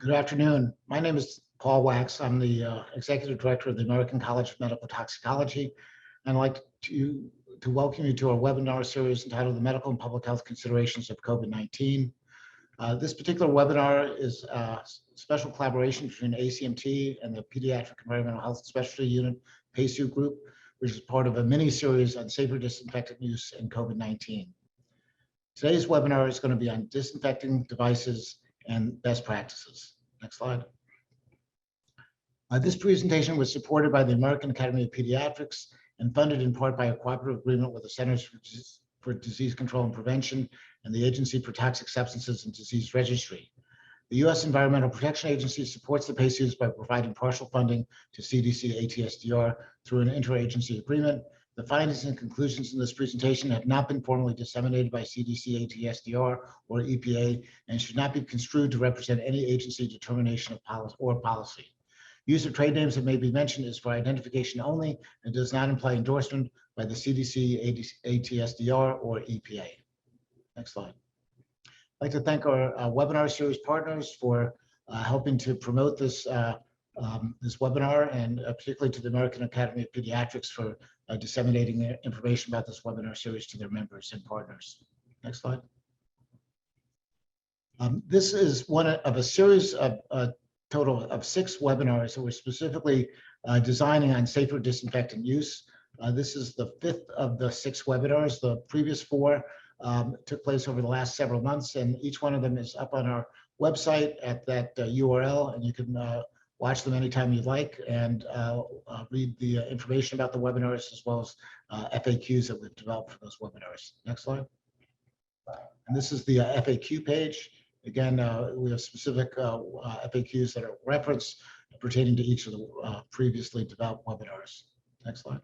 Good afternoon. My name is Paul Wax. I'm the Executive Director of the American College of Medical Toxicology. And I'd like to welcome you to our webinar series entitled The Medical and Public Health Considerations of COVID-19. This particular webinar is a special collaboration between ACMT and the Pediatric Environmental Health Specialty Unit, PACU group, which is part of a mini-series on safer disinfectant use in COVID-19. Today's webinar is going to be on disinfecting devices and best practices. Next slide. This presentation was supported by the American Academy of Pediatrics and funded in part by a cooperative agreement with the Centers for Disease Control and Prevention and the Agency for Toxic Substances and Disease Registry. The U.S. Environmental Protection Agency supports the PACUs by providing partial funding to CDC ATSDR through an interagency agreement. The findings and conclusions in this presentation have not been formally disseminated by CDC ATSDR or EPA and should not be construed to represent any agency determination of policy. Use of trade names that may be mentioned is for identification only and does not imply endorsement by the CDC, ATSDR, or EPA. Next slide. I'd like to thank our webinar series partners for helping to promote this, this webinar, and particularly to the American Academy of Pediatrics for disseminating information about this webinar series to their members and partners. Next slide. This is one of a series of total of 6 webinars that we're specifically designing on safer disinfectant use. This is the 5th of the 6 webinars. The previous 4 took place over the last several months, and each one of them is up on our website at that URL, and you can watch them anytime you'd like and read the information about the webinars as well as FAQs that we've developed for those webinars. Next slide. And this is the FAQ page. Again, we have specific FAQs that are referenced pertaining to each of the previously developed webinars. Next slide.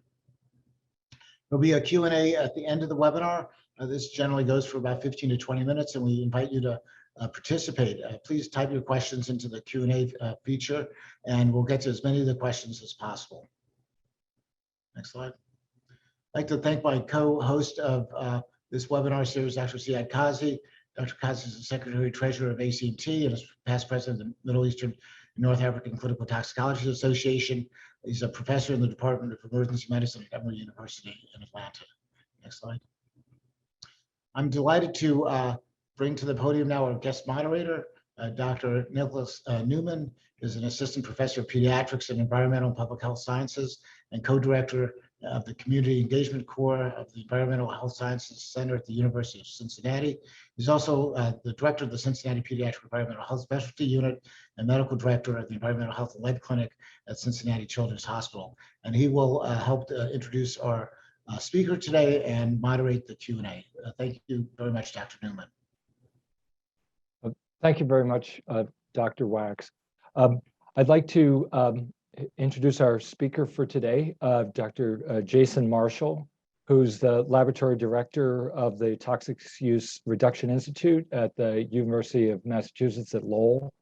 There'll be a Q&A at the end of the webinar. This generally goes for about 15 to 20 minutes, and we invite you to participate. Please type your questions into the Q&A feature, and we'll get to as many of the questions as possible. Next slide. I'd like to thank my co-host of this webinar series, Dr. Ziad Kazi. Dr. Kazi is the Secretary Treasurer of ACMT and is past president of the Middle Eastern and North African Clinical Toxicology Association. He's a professor in the Department of Emergency Medicine at Emory University in Atlanta. Next slide. I'm delighted to bring to the podium now our guest moderator, Dr. Nicholas Newman is an assistant professor of pediatrics and environmental and public health sciences and co-director of the Community Engagement Core of the Environmental Health Sciences Center at the University of Cincinnati. He's also the director of the Cincinnati Pediatric Environmental Health Specialty Unit and medical director of the Environmental Health and Lead Clinic at Cincinnati Children's Hospital. And he will help to introduce our speaker today and moderate the Q&A. Thank you very much, Dr. Newman. Thank you very much, Dr. Wax. I'd like to introduce our speaker for today, Dr. Jason Marshall, who's the laboratory director of the Toxics Use Reduction Institute at the University of Massachusetts at Lowell.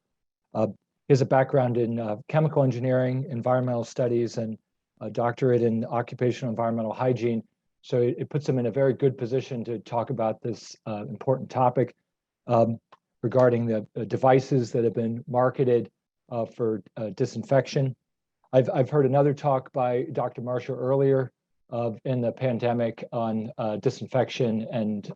He has a background in chemical engineering, environmental studies, and a doctorate in occupational environmental hygiene. So it puts him in a very good position to talk about this important topic regarding the devices that have been marketed for disinfection. I've heard another talk by Dr. Marshall earlier in the pandemic on disinfection, and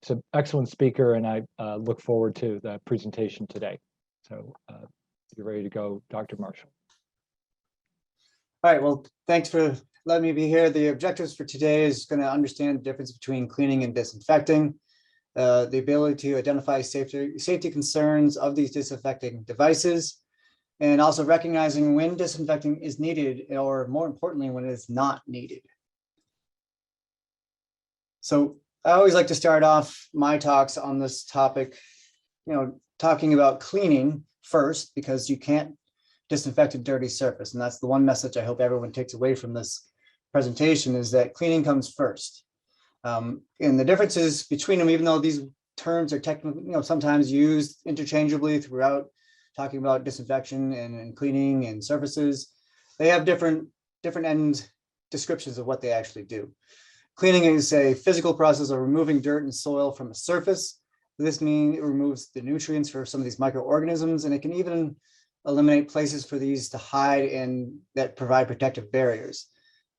it's an excellent speaker, and I look forward to the presentation today. So you're ready to go, Dr. Marshall. All right, well, thanks for letting me be here. The objectives for today is going to understand the difference between cleaning and disinfecting, the ability to identify safety concerns of these disinfecting devices, and also recognizing when disinfecting is needed, or more importantly, when it is not needed. So I always like to start off my talks on this topic, talking about cleaning first, because you can't disinfect a dirty surface. And that's the one message I hope everyone takes away from this presentation, is that cleaning comes first. And the differences between them, even though these terms are technically, sometimes used interchangeably throughout talking about disinfection and cleaning and surfaces, they have different end descriptions of what they actually do. Cleaning is a physical process of removing dirt and soil from a surface This means it removes the nutrients for some of these microorganisms, and it can even eliminate places for these to hide and that provide protective barriers.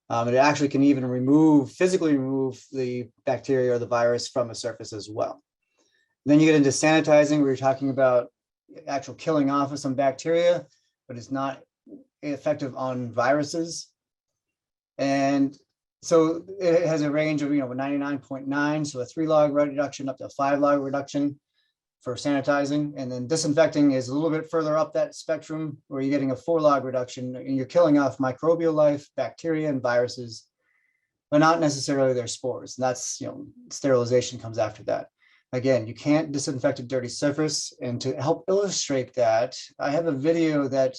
It actually can even physically remove the bacteria or the virus from a surface as well. Then you get into sanitizing, where you're talking about actual killing off of some bacteria, but it's not effective on viruses. And so it has a range of 99.9, so a 3-log reduction up to a 5-log reduction for sanitizing. And then disinfecting is a little bit further up that spectrum, where you're getting a 4-log reduction and you're killing off microbial life, bacteria, and viruses, but not necessarily their spores. And that's, sterilization comes after that. Again, you can't disinfect a dirty surface. And to help illustrate that, I have a video that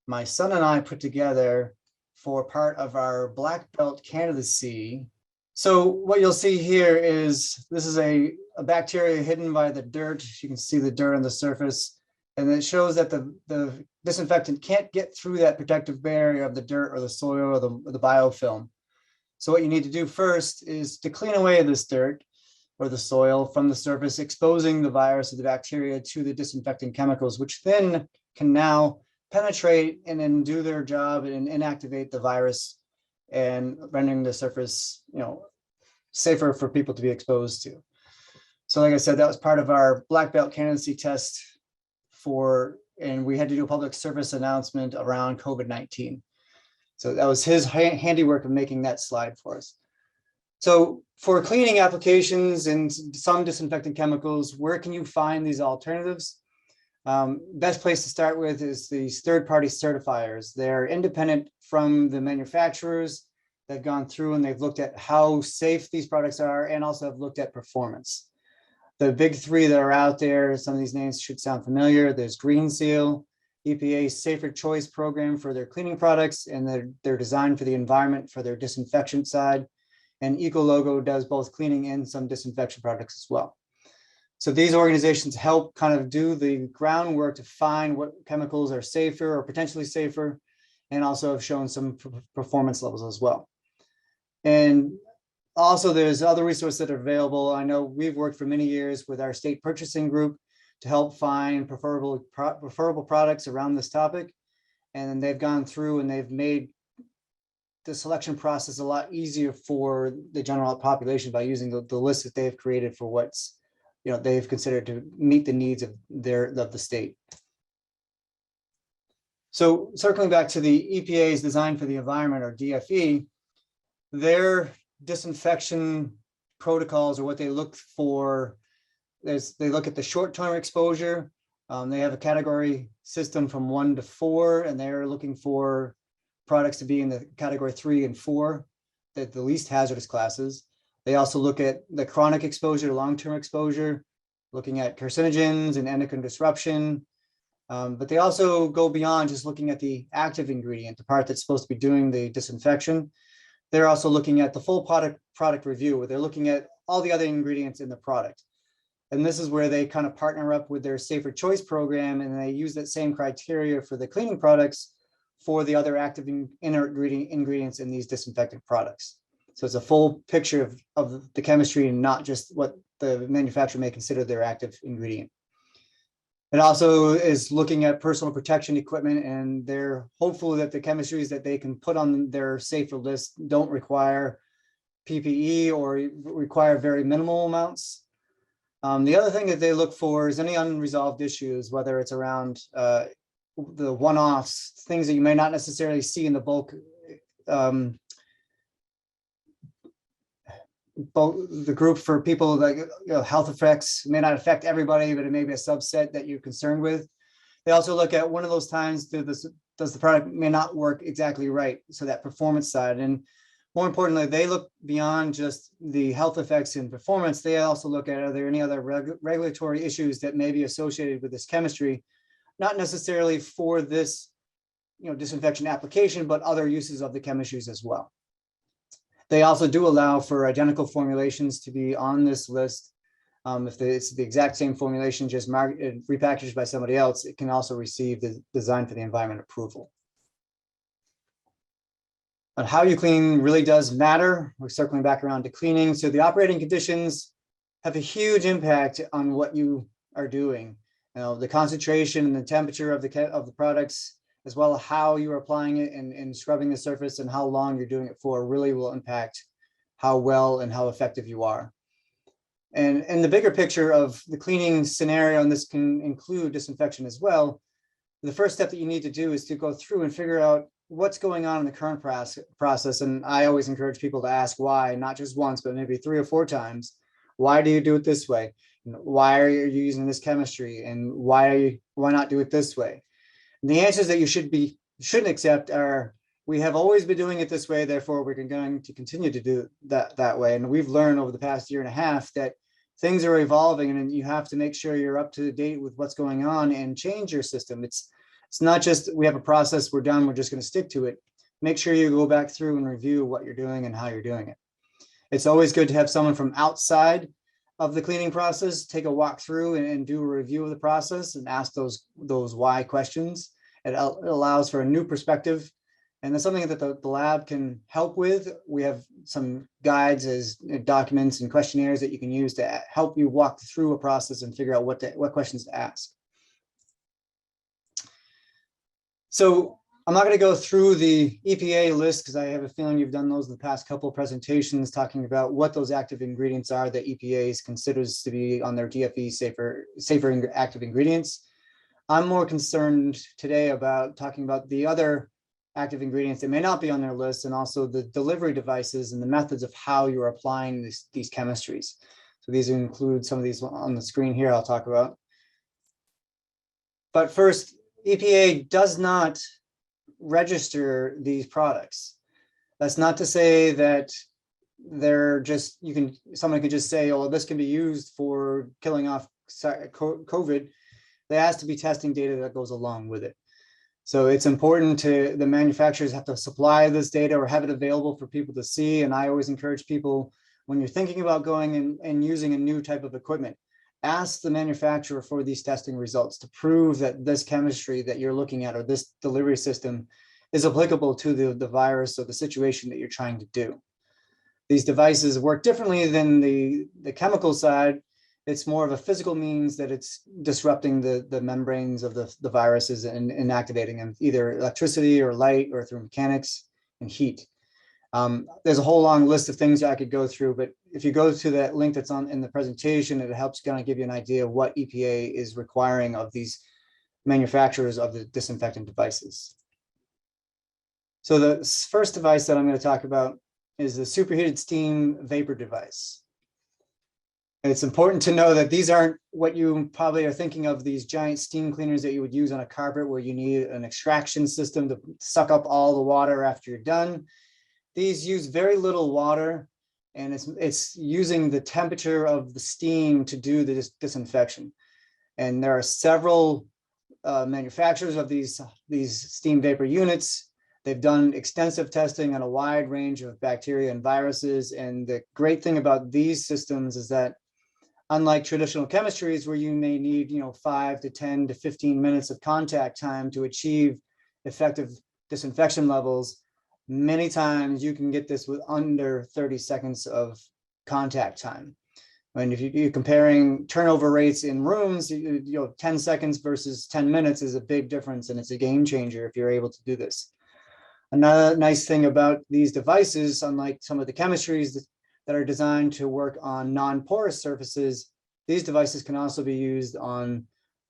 my son and I put together for part of our black belt candidacy. So what you'll see here is this is a bacteria hidden by the dirt. You can see the dirt on the surface, and it shows that the disinfectant can't get through that protective barrier of the dirt or the soil or the biofilm. So what you need to do first is to clean away this dirt or the soil from the surface, exposing the virus or the bacteria to the disinfecting chemicals, which then can now penetrate and then do their job and inactivate the virus and rendering the surface, safer for people to be exposed to. So like I said, that was part of our black belt candidacy test and we had to do a public service announcement around COVID-19. So that was his handiwork of making that slide for us. So for cleaning applications and some disinfectant chemicals, where can you find these alternatives? Best place to start with is these third-party certifiers. They're independent from the manufacturers. They've gone through and they've looked at how safe these products are and also have looked at performance. The big three that are out there, some of these names should sound familiar. There's Green Seal, EPA's Safer Choice program for their cleaning products, and they're designed for the environment for their disinfection side. And EcoLogo does both cleaning and some disinfection products as well. So these organizations help kind of do the groundwork to find what chemicals are safer or potentially safer, and also have shown some performance levels as well. And also there's other resources that are available. I know we've worked for many years with our state purchasing group to help find preferable products around this topic. And they've gone through and they've made the selection process a lot easier for the general population by using the list that they've created for what's they've considered to meet the needs of the state. So circling back to the EPA's Design for the Environment, or DFE, their disinfection protocols are what they look for. They look at the short-term exposure. They have a category system from 1 to 4, and they're looking for products to be in the category 3 and 4, the least hazardous classes. They also look at the chronic exposure, long-term exposure, looking at carcinogens and endocrine disruption. But they also go beyond just looking at the active ingredient, the part that's supposed to be doing the disinfection. They're also looking at the full product review, where they're looking at all the other ingredients in the product. And this is where they kind of partner up with their Safer Choice program, and they use that same criteria for the cleaning products for the other active inert ingredients in these disinfectant products. So it's a full picture of the chemistry and not just what the manufacturer may consider their active ingredient. It also is looking at personal protection equipment, and they're hopeful that the chemistries that they can put on their safer list don't require PPE or require very minimal amounts. The other thing that they look for is any unresolved issues, whether it's around the one-offs, things that you may not necessarily see in the bulk, the group for people that health effects may not affect everybody, but it may be a subset that you're concerned with. They also look at one of those times, does the product may not work exactly right, so that performance side. And more importantly, they look beyond just the health effects and performance. They also look at, are there any other regulatory issues that may be associated with this chemistry, not necessarily for this disinfection application, but other uses of the chemistries as well. They also do allow for identical formulations to be on this list. If it's the exact same formulation, just repackaged by somebody else, it can also receive the Design for the Environment approval. But how you clean really does matter. We're circling back around to cleaning. So the operating conditions have a huge impact on what you are doing. You know, the concentration and the temperature of the products, as well as how you're applying it and scrubbing the surface and how long you're doing it for, really will impact how well and how effective you are. And in the bigger picture of the cleaning scenario, and this can include disinfection as well, the first step that you need to do is to go through and figure out what's going on in the current process. And I always encourage people to ask why, not just once, but maybe 3 or 4 times. Why do you do it this way? Why are you using this chemistry? And why not do it this way? And the answers that you shouldn't accept are, we have always been doing it this way, therefore we're going to continue to do that way. And we've learned over the past 1.5 years that things are evolving, and you have to make sure you're up to date with what's going on and change your system. It's not just we have a process, we're done, we're just going to stick to it. Make sure you go back through and review what you're doing and how you're doing it. It's always good to have someone from outside of the cleaning process take a walk through and do a review of the process and ask those why questions. It allows for a new perspective, and that's something that the lab can help with. We have some guides as documents and questionnaires that you can use to help you walk through a process and figure out what questions to ask. So I'm not going to go through the EPA list because I have a feeling you've done those in the past couple of presentations talking about what those active ingredients are that EPA considers to be on their DFE safer active ingredients. I'm more concerned today about talking about the other active ingredients that may not be on their list, and also the delivery devices and the methods of how you're applying these chemistries. So these include some of these on the screen here I'll talk about. But first, EPA does not register these products. That's not to say that they're just, someone can just say, oh, this can be used for killing off COVID. There has to be testing data that goes along with it. So it's important the manufacturers have to supply this data or have it available for people to see. And I always encourage people, when you're thinking about going and using a new type of equipment, ask the manufacturer for these testing results to prove that this chemistry that you're looking at or this delivery system is applicable to the virus or the situation that you're trying to do. These devices work differently than the chemical side. It's more of a physical means that it's disrupting the membranes of the viruses and inactivating them, either electricity or light or through mechanics and heat. There's a whole long list of things I could go through, but if you go to that link that's in the presentation, it helps kind of give you an idea of what EPA is requiring of these manufacturers of the disinfectant devices. So the first device that I'm going to talk about is the superheated steam vapor device. It's important to know that these aren't what you probably are thinking of, these giant steam cleaners that you would use on a carpet where you need an extraction system to suck up all the water after you're done. These use very little water, and it's using the temperature of the steam to do the disinfection. And there are several manufacturers of these steam vapor units. They've done extensive testing on a wide range of bacteria and viruses. And the great thing about these systems is that, unlike traditional chemistries where you may need 5 to 10 to 15 minutes of contact time to achieve effective disinfection levels, many times you can get this with under 30 seconds of contact time. And if you're comparing turnover rates in rooms, 10 seconds versus 10 minutes is a big difference, and it's a game changer if you're able to do this. Another nice thing about these devices, unlike some of the chemistries that are designed to work on non-porous surfaces, these devices can also be used on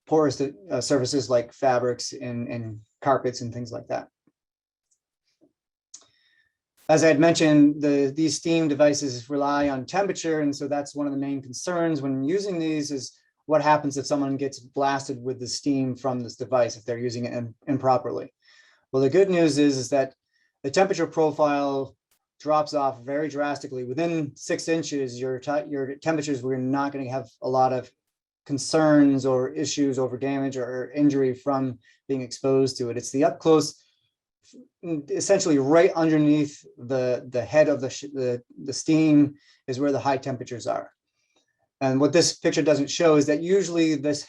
porous surfaces like fabrics and carpets and things like that. As I had mentioned, these steam devices rely on temperature, and so that's one of the main concerns when using these is what happens if someone gets blasted with the steam from this device if they're using it improperly. Well, the good news is that the temperature profile drops off very drastically. Within 6 inches, your temperatures, we're not going to have a lot of concerns or issues over damage or injury from being exposed to it. It's the up close, essentially right underneath the head of the steam is where the high temperatures are. And what this picture doesn't show is that usually this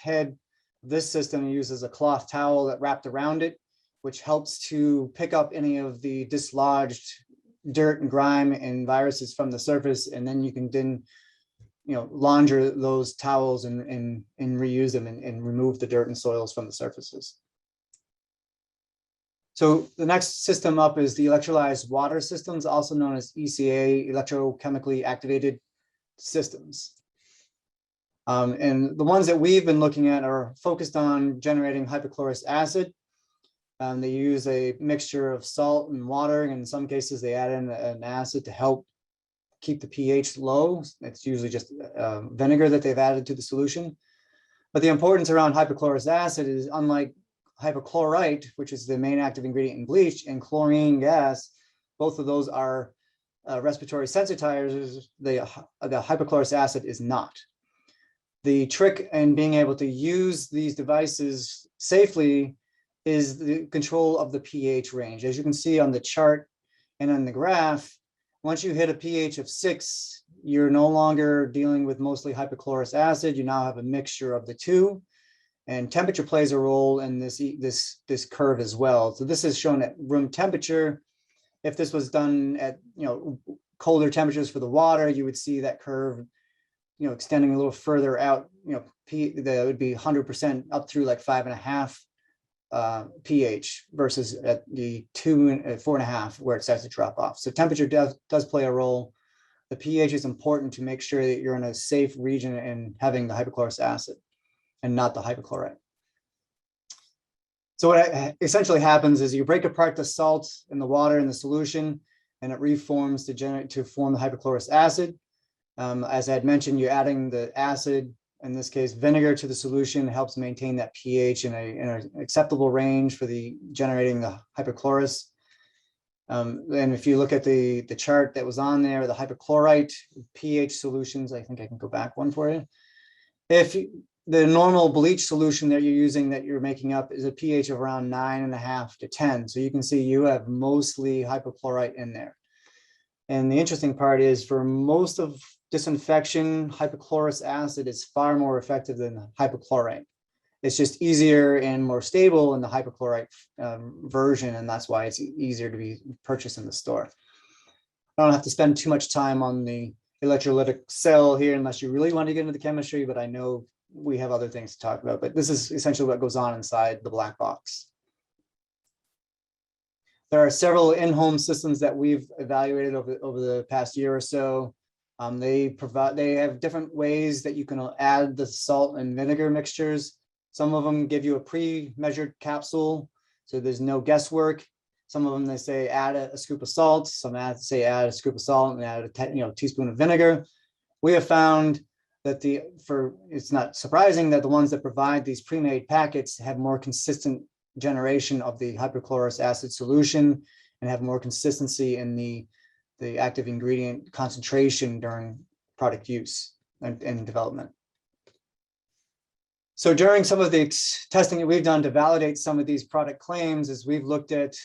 system uses a cloth towel that wrapped around it, which helps to pick up any of the dislodged dirt and grime and viruses from the surface. And then you can launder those towels and reuse them and remove the dirt and soils from the surfaces. So the next system up is the electrolyzed water systems, also known as ECA, electrochemically activated systems. And the ones that we've been looking at are focused on generating hypochlorous acid. They use a mixture of salt and water, and in some cases they add in an acid to help keep the pH low. It's usually just vinegar that they've added to the solution. But the importance around hypochlorous acid is, unlike hypochlorite, which is the main active ingredient in bleach, and chlorine gas, both of those are respiratory sensitizers. The hypochlorous acid is not. The trick in being able to use these devices safely is the control of the pH range. As you can see on the chart and on the graph, once you hit a pH of 6, you're no longer dealing with mostly hypochlorous acid. You now have a mixture of the two, and temperature plays a role in this curve as well. So this is shown at room temperature. If this was done at colder temperatures for the water, you would see that curve extending a little further out. That would be 100% up through like 5.5 pH versus at the 2 and 4.5 where it starts to drop off. So temperature does play a role. The pH is important to make sure that you're in a safe region and having the hypochlorous acid and not the hypochlorite. So what essentially happens is you break apart the salt and the water in the solution, and it reforms to form the hypochlorous acid. As I had mentioned, you're adding the acid, in this case vinegar, to the solution. Helps maintain that pH in an acceptable range for the generating the hypochlorous. And if you look at the chart that was on there, the hypochlorite pH solutions, I think I can go back one for you. If the normal bleach solution that you're using, that you're making up, is a pH of around 9.5 to 10. So you can see you have mostly hypochlorite in there. And the interesting part is, for most of disinfection, hypochlorous acid is far more effective than hypochlorite. It's just easier and more stable in the hypochlorite version, and that's why it's easier to be purchased in the store. I don't have to spend too much time on the electrolytic cell here unless you really want to get into the chemistry, but I know we have other things to talk about. But this is essentially what goes on inside the black box. There are several in-home systems that we've evaluated over the past year or so. They have different ways that you can add the salt and vinegar mixtures. Some of them give you a pre-measured capsule, so there's no guesswork. Some of them, they say add a scoop of salt. Some say add a scoop of salt and add a teaspoon of vinegar. We have found that it's not surprising that the ones that provide these pre-made packets have more consistent generation of the hypochlorous acid solution and have more consistency in the active ingredient concentration during product use and development. So during some of the testing that we've done to validate some of these product claims, is we've looked at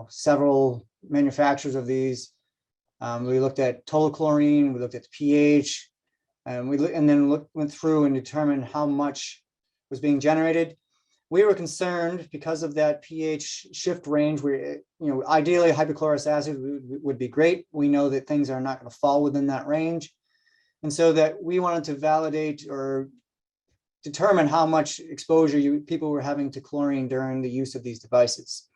several manufacturers of these. We looked at total chlorine, we looked at the pH, and then went through and determined how much was being generated. We were concerned because of that pH shift range where, ideally hypochlorous acid would be great. We know that things are not going to fall within that range. And so that we wanted to validate or determine how much exposure people were having to chlorine during the use of these devices.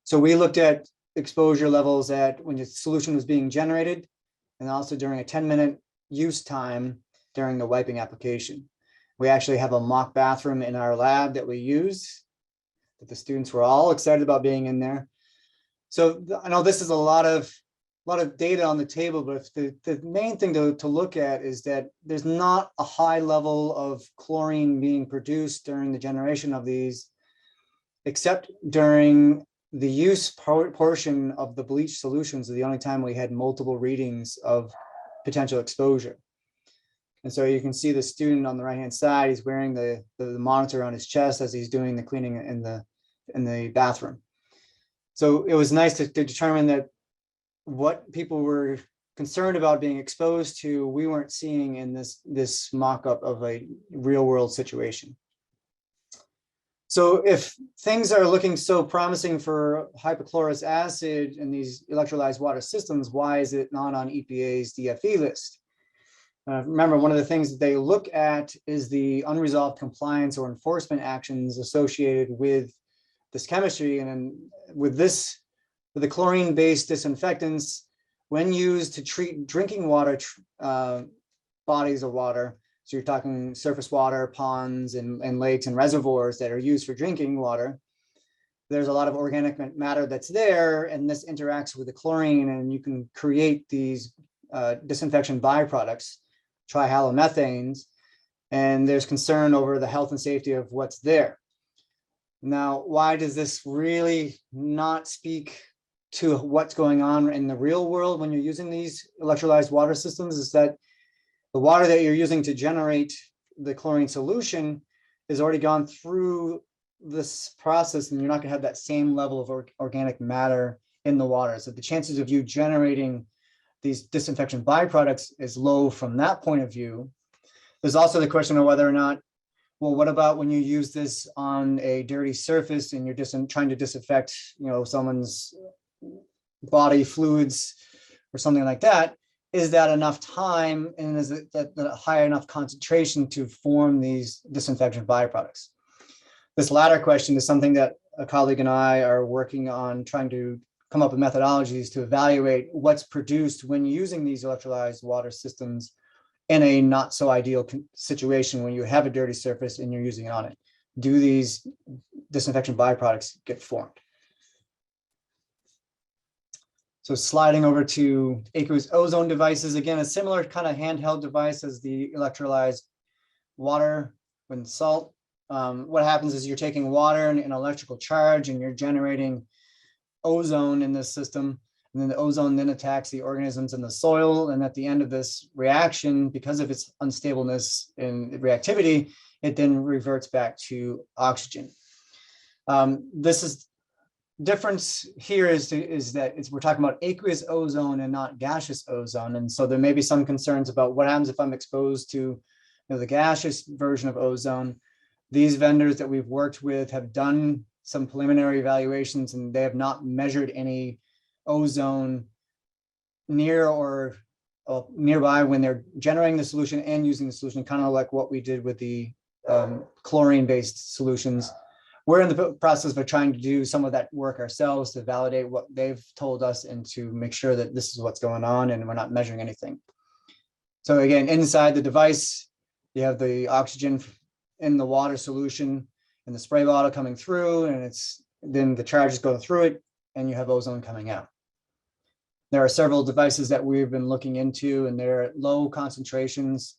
So we looked at exposure levels when the solution was being generated, and also during a 10-minute use time during the wiping application. We actually have a mock bathroom in our lab that we use, that the students were all excited about being in there. So I know this is a lot of data on the table, but the main thing to look at is that there's not a high level of chlorine being produced during the generation of these, except during the use portion of the bleach solutions. Is the only time we had multiple readings of potential exposure. And so you can see the student on the right-hand side, he's wearing the monitor on his chest as he's doing the cleaning in the bathroom. So it was nice to determine that what people were concerned about being exposed to, we weren't seeing in this mock-up of a real-world situation. So if things are looking so promising for hypochlorous acid in these electrolyzed water systems, why is it not on EPA's DfE list? Remember, one of the things that they look at is the unresolved compliance or enforcement actions associated with this chemistry. And then with the chlorine-based disinfectants, when used to treat drinking water bodies of water, so you're talking surface water, ponds, and lakes and reservoirs that are used for drinking water, there's a lot of organic matter that's there, and this interacts with the chlorine, and you can create these disinfection byproducts, trihalomethanes, and there's concern over the health and safety of what's there. Now, why does this really not speak to what's going on in the real world when you're using these electrolyzed water systems? Is that the water that you're using to generate the chlorine solution has already gone through this process, and you're not going to have that same level of organic matter in the water. So the chances of you generating these disinfection byproducts is low from that point of view. There's also the question of whether or not, well, what about when you use this on a dirty surface and you're just trying to disinfect, someone's body fluids or something like that? Is that enough time, and is it that high enough concentration to form these disinfection byproducts? This latter question is something that a colleague and I are working on, trying to come up with methodologies to evaluate what's produced when using these electrolyzed water systems in a not so ideal situation when you have a dirty surface and you're using it on it. Do these disinfection byproducts get formed? So sliding over to Aqueous ozone devices, again, a similar kind of handheld device as the electrolyzed water with salt. What happens is you're taking water and an electrical charge and you're generating ozone in this system. And then the ozone then attacks the organisms in the soil. And at the end of this reaction, because of its unstableness and reactivity, it then reverts back to oxygen. This is difference here is that we're talking about aqueous ozone and not gaseous ozone. And so there may be some concerns about what happens if I'm exposed to the gaseous version of ozone. These vendors that we've worked with have done some preliminary evaluations, and they have not measured any ozone near or nearby when they're generating the solution and using the solution, kind of like what we did with the chlorine-based solutions. We're in the process of trying to do some of that work ourselves to validate what they've told us and to make sure that this is what's going on and we're not measuring anything. So again, inside the device, you have the oxygen in the water solution and the spray bottle coming through, and then the charges go through it and you have ozone coming out. There are several devices that we've been looking into, and they're at low concentrations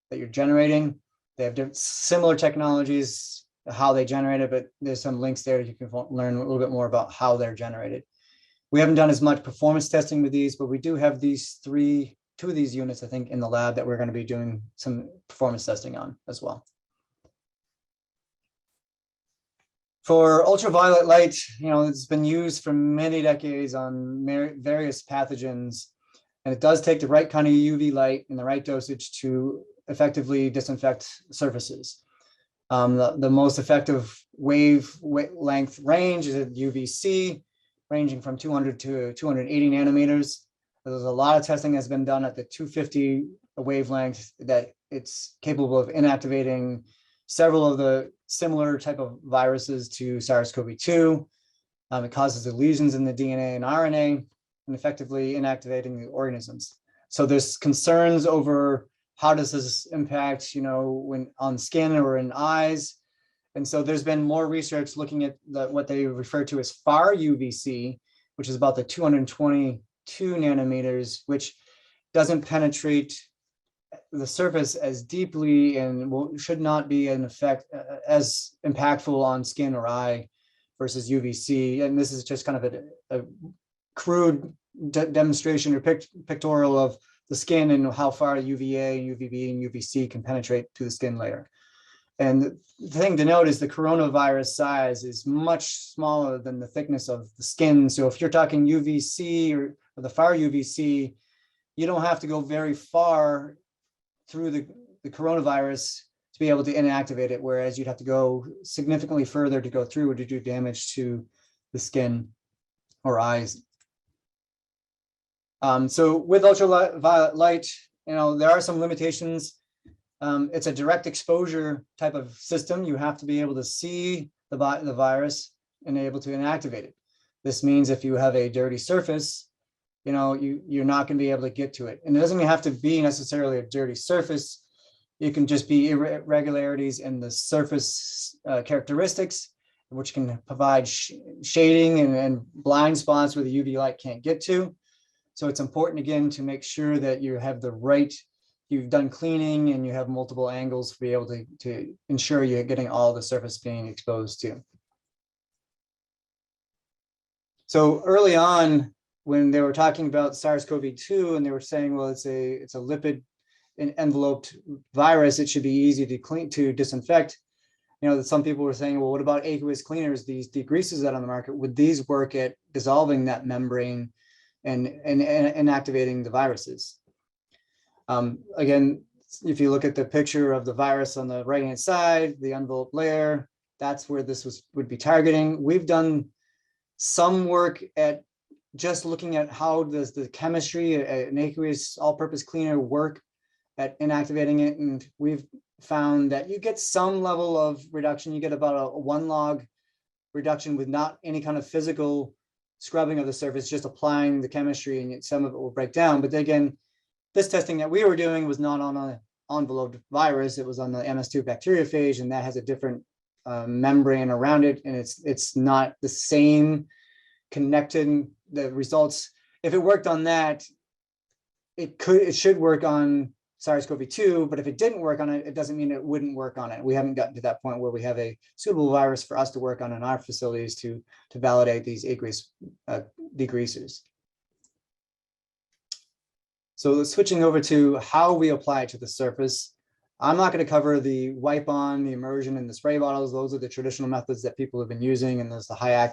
that you're generating. They have similar technologies, how they generate it, but there's some links there you can learn a little bit more about how they're generated. We haven't done as much performance testing with these, but we do have two of these units, I think, in the lab that we're going to be doing some performance testing on as well. For ultraviolet light, it's been used for many decades on various pathogens, and it does take the right kind of UV light and the right dosage to effectively disinfect surfaces. The most effective wavelength range is at UVC, ranging from 200 to 280 nanometers. There's a lot of testing that's been done at the 250 wavelength that it's capable of inactivating several of the similar type of viruses to SARS-CoV-2. It causes the lesions in the DNA and RNA and effectively inactivating the organisms. So there's concerns over how does this impact, when on skin or in eyes. And so there's been more research looking at what they refer to as far UVC, which is about the 222 nanometers, which doesn't penetrate the surface as deeply and should not be an effect as impactful on skin or eye versus UVC. And this is just kind of a crude demonstration or pictorial of the skin and how far UVA, UVB, and UVC can penetrate to the skin layer. And the thing to note is the coronavirus size is much smaller than the thickness of the skin. So if you're talking UVC or the far UVC, you don't have to go very far through the coronavirus to be able to inactivate it, whereas you'd have to go significantly further to go through or to do damage to the skin or eyes. So with ultraviolet light, there are some limitations. It's a direct exposure type of system. You have to be able to see the virus and able to inactivate it. This means if you have a dirty surface, you're not going to be able to get to it. And it doesn't have to be necessarily a dirty surface. It can just be irregularities in the surface characteristics, which can provide shading and blind spots where the UV light can't get to. So it's important, again, to make sure that you have you've done cleaning and you have multiple angles to be able to ensure you're getting all the surface being exposed to. So early on, when they were talking about SARS-CoV-2 and they were saying, well, it's a lipid enveloped virus, it should be easy to disinfect. Some people were saying, well, what about aqueous cleaners, these degreasers that are on the market? Would these work at dissolving that membrane and inactivating the viruses? Again, if you look at the picture of the virus on the right-hand side, the envelope layer, that's where this would be targeting. We've done some work at just looking at how does the chemistry, an aqueous all-purpose cleaner, work at inactivating it. And we've found that you get some level of reduction. You get about a 1 log reduction with not any kind of physical scrubbing of the surface, just applying the chemistry, and some of it will break down. But again, this testing that we were doing was not on an enveloped virus. It was on the MS2 bacteriophage, and that has a different membrane around it. And it's not the same connecting the results. If it worked on that, it should work on SARS-CoV-2, but if it didn't work on it, it doesn't mean it wouldn't work on it. We haven't gotten to that point where we have a suitable virus for us to work on in our facilities to validate these aqueous degreasers. So switching over to how we apply it to the surface, I'm not going to cover the wipe on, the immersion, and the spray bottles. Those are the traditional methods that people have been using, and there's the high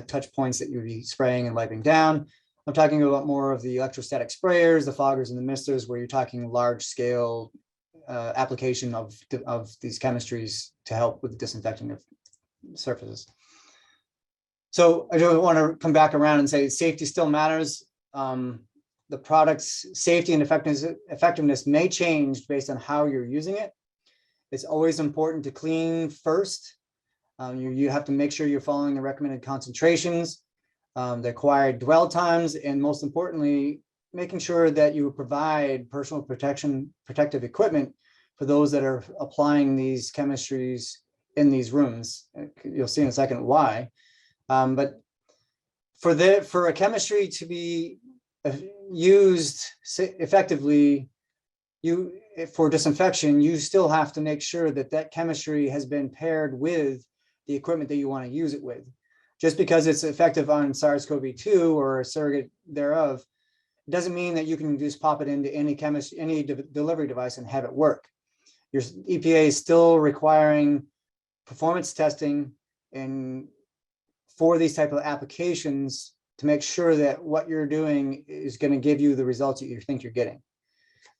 touch points that you'd be spraying and wiping down. I'm talking about more of the electrostatic sprayers, the foggers, and the misters, where you're talking large scale application of these chemistries to help with the disinfecting of surfaces. So I just want to come back around and say safety still matters. The product's safety and effectiveness may change based on how you're using it. It's always important to clean first. You have to make sure you're following the recommended concentrations, the required dwell times, and most importantly, making sure that you provide personal protective equipment for those that are applying these chemistries in these rooms. You'll see in a second why. But for a chemistry to be used effectively, for disinfection, you still have to make sure that that chemistry has been paired with the equipment that you want to use it with. Just because it's effective on SARS-CoV-2 or a surrogate thereof, doesn't mean that you can just pop it into any delivery device and have it work. Your EPA is still requiring performance testing and for these type of applications to make sure that what you're doing is going to give you the results that you think you're getting.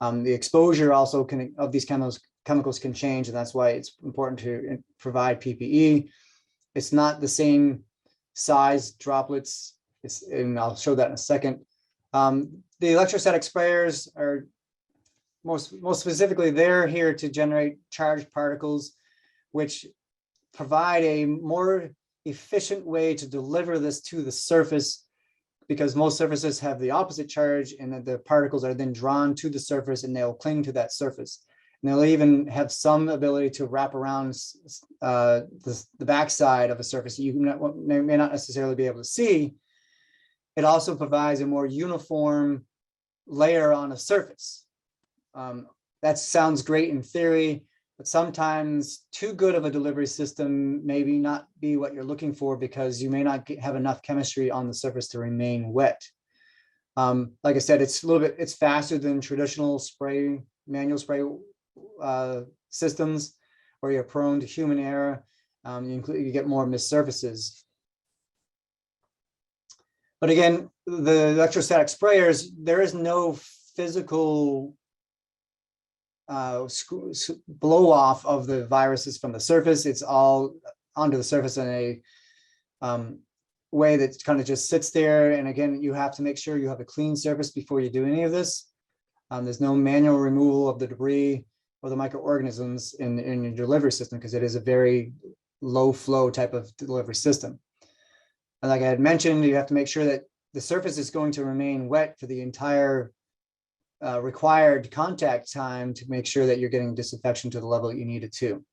The exposure also of these chemicals can change, and that's why it's important to provide PPE. It's not the same size droplets, and I'll show that in a second. The electrostatic sprayers are most specifically, they're here to generate charged particles, which provide a more efficient way to deliver this to the surface, because most surfaces have the opposite charge, and that the particles are then drawn to the surface and they'll cling to that surface. And they'll even have some ability to wrap around the backside of a surface you may not necessarily be able to see. It also provides a more uniform layer on a surface. That sounds great in theory, but sometimes too good of a delivery system maybe not be what you're looking for, because you may not have enough chemistry on the surface to remain wet. Like I said, it's faster than traditional manual spray systems, where you're prone to human error. You get more missed surfaces. But again, the electrostatic sprayers, there is no physical blow off of the viruses from the surface. It's all onto the surface in a way that kind of just sits there. And again, you have to make sure you have a clean surface before you do any of this. There's no manual removal of the debris or the microorganisms in your delivery system because it is a very low flow type of delivery system. And like I had mentioned, you have to make sure that the surface is going to remain wet for the entire required contact time to make sure that you're getting disinfection to the level that you need it to.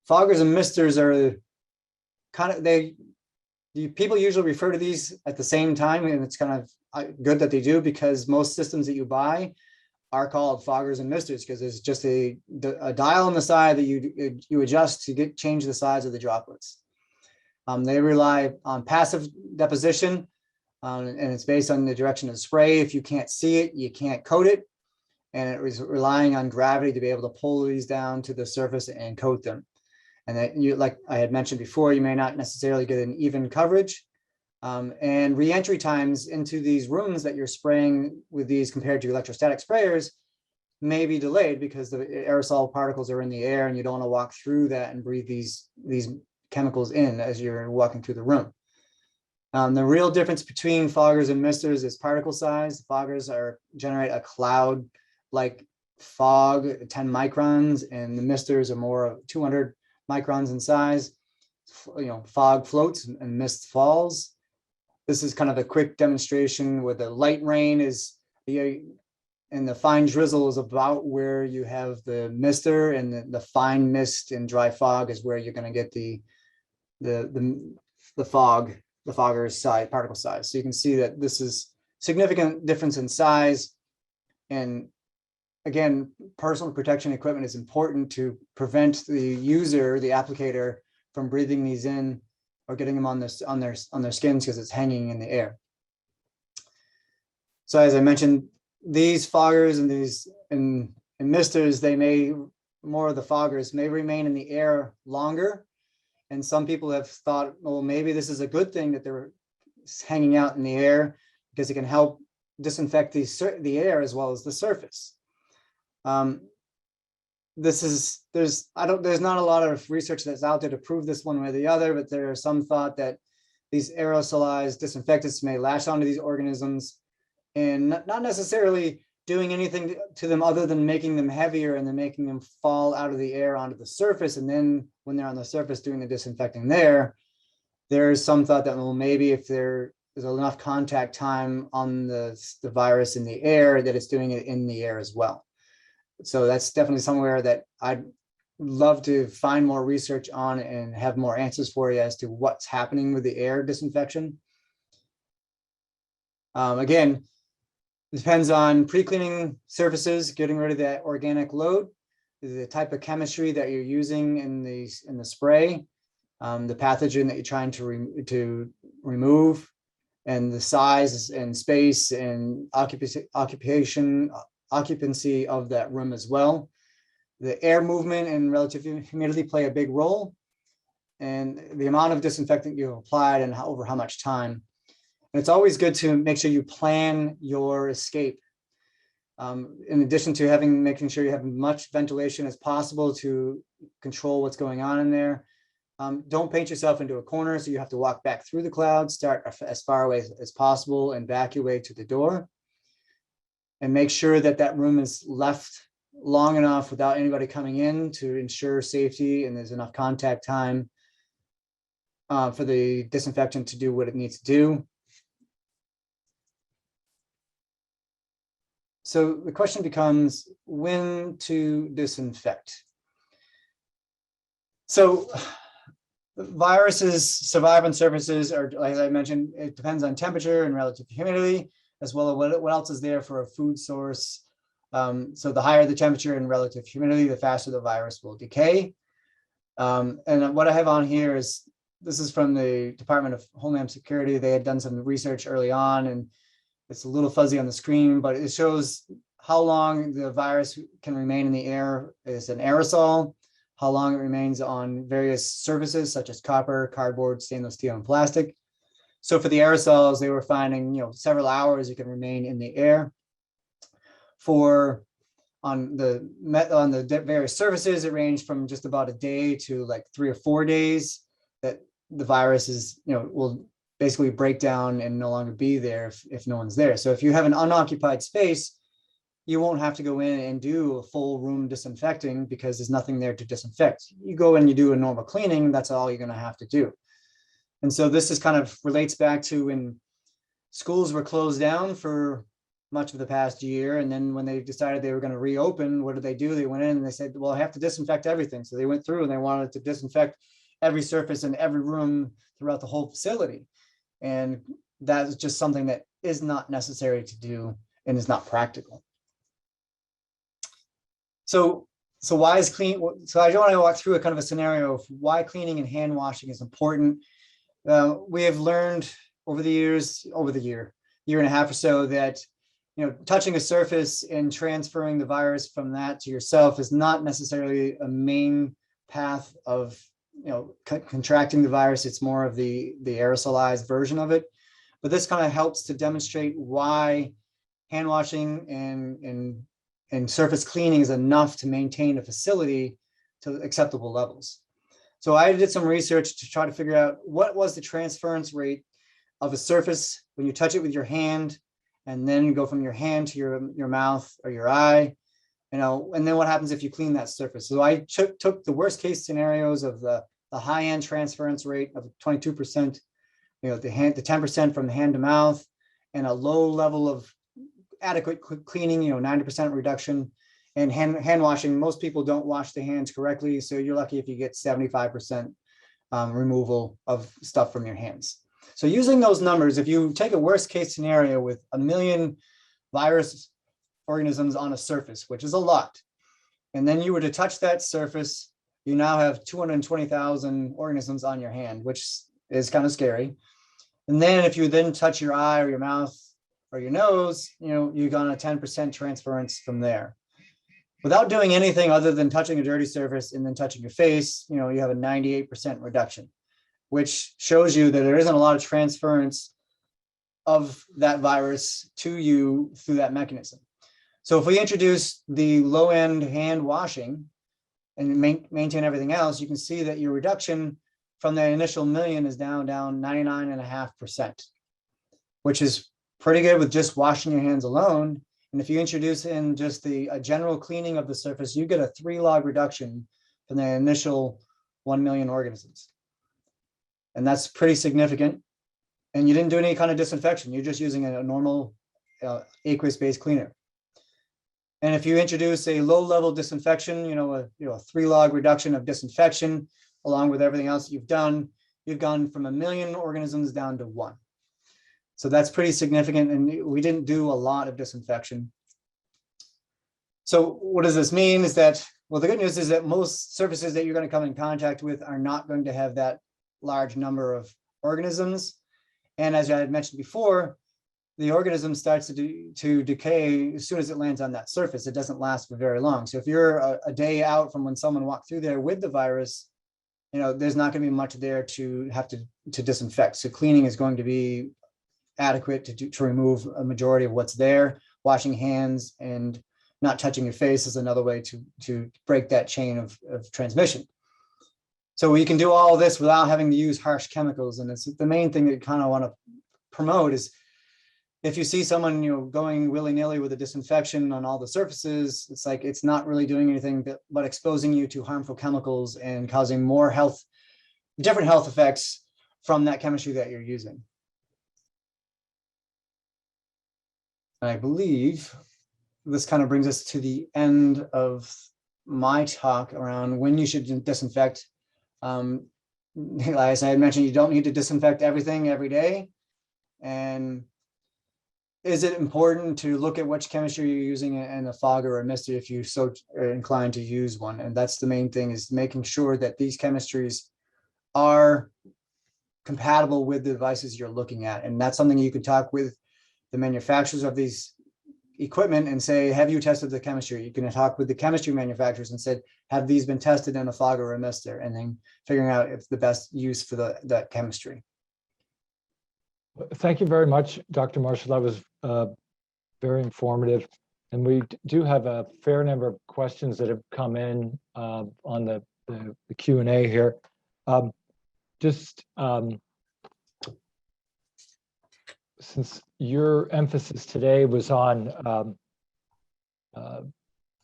Foggers and misters are kind of, people usually refer to these at the same time, and it's kind of good that they do because most systems that you buy are called foggers and misters because it's just a dial on the side that you adjust to change the size of the droplets. They rely on passive deposition, and it's based on the direction of the spray. If you can't see it, you can't coat it, and it was relying on gravity to be able to pull these down to the surface and coat them. And that like I had mentioned before, you may not necessarily get an even coverage. And re-entry times into these rooms that you're spraying with these compared to electrostatic sprayers may be delayed because the aerosol particles are in the air and you don't want to walk through that and breathe these chemicals in as you're walking through the room. The real difference between foggers and misters is particle size. Foggers generate a cloud-like fog, 10 microns, and the misters are more of 200 microns in size. Fog floats and mist falls. This is kind of a quick demonstration where the light rain is and the fine drizzle is about where you have the mister, and the fine mist and dry fog is where you're going to get the fog, the fogger's size, particle size. So you can see that this is significant difference in size. And again, personal protection equipment is important to prevent the user, the applicator, from breathing these in or getting them on their skins because it's hanging in the air. So as I mentioned, these foggers and these and misters, more of the foggers may remain in the air longer. And some people have thought, well, maybe this is a good thing that they're hanging out in the air because it can help disinfect the air as well as the surface. There's not a lot of research that's out there to prove this one way or the other, but there are some thought that these aerosolized disinfectants may latch onto these organisms and not necessarily doing anything to them other than making them heavier and then making them fall out of the air onto the surface. And then when they're on the surface doing the disinfecting there's some thought that, well, maybe if there is enough contact time on the virus in the air, that it's doing it in the air as well. So that's definitely somewhere that I'd love to find more research on and have more answers for you as to what's happening with the air disinfection. Again, it depends on pre-cleaning surfaces, getting rid of that organic load, the type of chemistry that you're using in the spray, the pathogen that you're trying to remove, and the size and space and occupancy of that room as well. The air movement and relative humidity play a big role, and the amount of disinfectant you've applied and over how much time. And it's always good to make sure you plan your escape. In addition to making sure you have as much ventilation as possible to control what's going on in there. Don't paint yourself into a corner so you have to walk back through the cloud, start as far away as possible and back your way to the door. And make sure that that room is left long enough without anybody coming in to ensure safety and there's enough contact time for the disinfectant to do what it needs to do. So the question becomes when to disinfect. So viruses survive on surfaces, or as I mentioned, it depends on temperature and relative humidity, as well as what else is there for a food source. So the higher the temperature and relative humidity, the faster the virus will decay. And what I have on here this is from the Department of Homeland Security. They had done some research early on, and it's a little fuzzy on the screen, but it shows how long the virus can remain in the air as an aerosol, how long it remains on various surfaces such as copper, cardboard, stainless steel, and plastic. So for the aerosols, they were finding, several hours it can remain in the air. On the various surfaces, it ranged from just about a day to like 3 or 4 days that the virus is, will basically break down and no longer be there if no one's there. So if you have an unoccupied space, you won't have to go in and do a full room disinfecting because there's nothing there to disinfect. You go and you do a normal cleaning, that's all you're going to have to do. And so this is kind of relates back to when schools were closed down for much of the past year. And then when they decided they were going to reopen, what did they do? They went in and they said, well, I have to disinfect everything. So they went through and they wanted to disinfect every surface in every room throughout the whole facility. And that is just something that is not necessary to do and is not practical. So why is clean? So I want to walk through a kind of a scenario of why cleaning and hand washing is important. We have learned over the year and a half or so, that touching a surface and transferring the virus from that to yourself is not necessarily a main path of contracting the virus. It's more of the aerosolized version of it. But this kind of helps to demonstrate why hand washing and surface cleaning is enough to maintain a facility to acceptable levels. So I did some research to try to figure out what was the transference rate of a surface when you touch it with your hand, and then go from your hand to your mouth or your eye, and then what happens if you clean that surface. So I took the worst case scenarios of the high-end transference rate of 22%, the 10% from the hand to mouth, and a low level of adequate cleaning, 90% reduction. And hand washing, most people don't wash the hands correctly, so you're lucky if you get 75% removal of stuff from your hands. So using those numbers, if you take a worst case scenario with 1 million virus organisms on a surface, which is a lot, and then you were to touch that surface, you now have 220,000 organisms on your hand, which is kind of scary. And then if you then touch your eye or your mouth or your nose, you got a 10% transference from there. Without doing anything other than touching a dirty surface and then touching your face, you have a 98% reduction, which shows you that there isn't a lot of transference of that virus to you through that mechanism. So if we introduce the low-end hand washing and maintain everything else, you can see that your reduction from the initial million is down 99.5%, which is pretty good with just washing your hands alone. And if you introduce in just a general cleaning of the surface, you get a 3-log reduction from the initial 1 million organisms. And that's pretty significant. And you didn't do any kind of disinfection. You're just using a normal aqueous-based cleaner. And if you introduce a low-level disinfection, a 3-log reduction of disinfection, along with everything else you've done, you've gone from 1 million organisms down to 1. So that's pretty significant, and we didn't do a lot of disinfection. So what does this mean is that, well, the good news is that most surfaces that you're going to come in contact with are not going to have that large number of organisms. And as I had mentioned before, the organism starts to decay as soon as it lands on that surface. It doesn't last for very long. So if you're a day out from when someone walked through there with the virus, there's not going to be much there to have to disinfect. So cleaning is going to be adequate to remove a majority of what's there. Washing hands and not touching your face is another way to break that chain of transmission. So we can do all this without having to use harsh chemicals. And it's the main thing that you kind of want to promote is if you see someone going willy-nilly with a disinfection on all the surfaces, it's like it's not really doing anything but exposing you to harmful chemicals and causing more different health effects from that chemistry that you're using. I believe this kind of brings us to the end of my talk around when you should disinfect. As I had mentioned, you don't need to disinfect everything every day. And is it important to look at which chemistry you're using in a fog or a mister if you so are inclined to use one? And that's the main thing, is making sure that these chemistries are compatible with the devices you're looking at. And that's something you can talk with the manufacturers of these equipment and say, have you tested the chemistry? You can talk with the chemistry manufacturers and said, have these been tested in a fog or a mister? And then figuring out if the best use for that chemistry. Thank you very much, Dr. Marshall. That was very informative. And we do have a fair number of questions that have come in on the Q&A here. since your emphasis today was on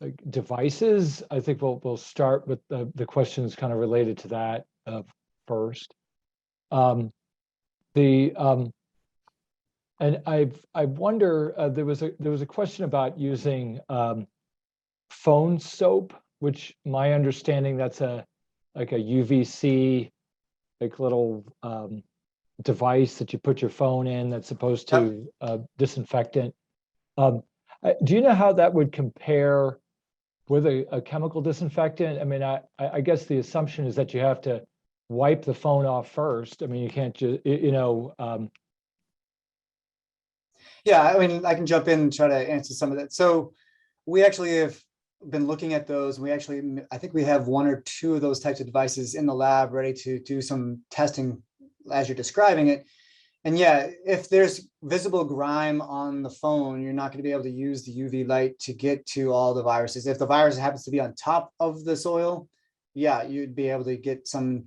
like devices, I think we'll start with the questions kind of related to that first. And I wonder, there was a question about using phone soap, which my understanding that's like a UVC like little device that you put your phone in that's supposed to disinfectant. Do you know how that would compare with a chemical disinfectant? I mean, I guess the assumption is that you have to wipe the phone off first. I mean, you can't just, Yeah, I mean, I can jump in and try to answer some of that. So we actually have been looking at those. We actually, I think we have 1 or 2 of those types of devices in the lab ready to do some testing as you're describing it. And yeah, if there's visible grime on the phone, you're not going to be able to use the UV light to get to all the viruses. If the virus happens to be on top of the soil, yeah, you'd be able to get some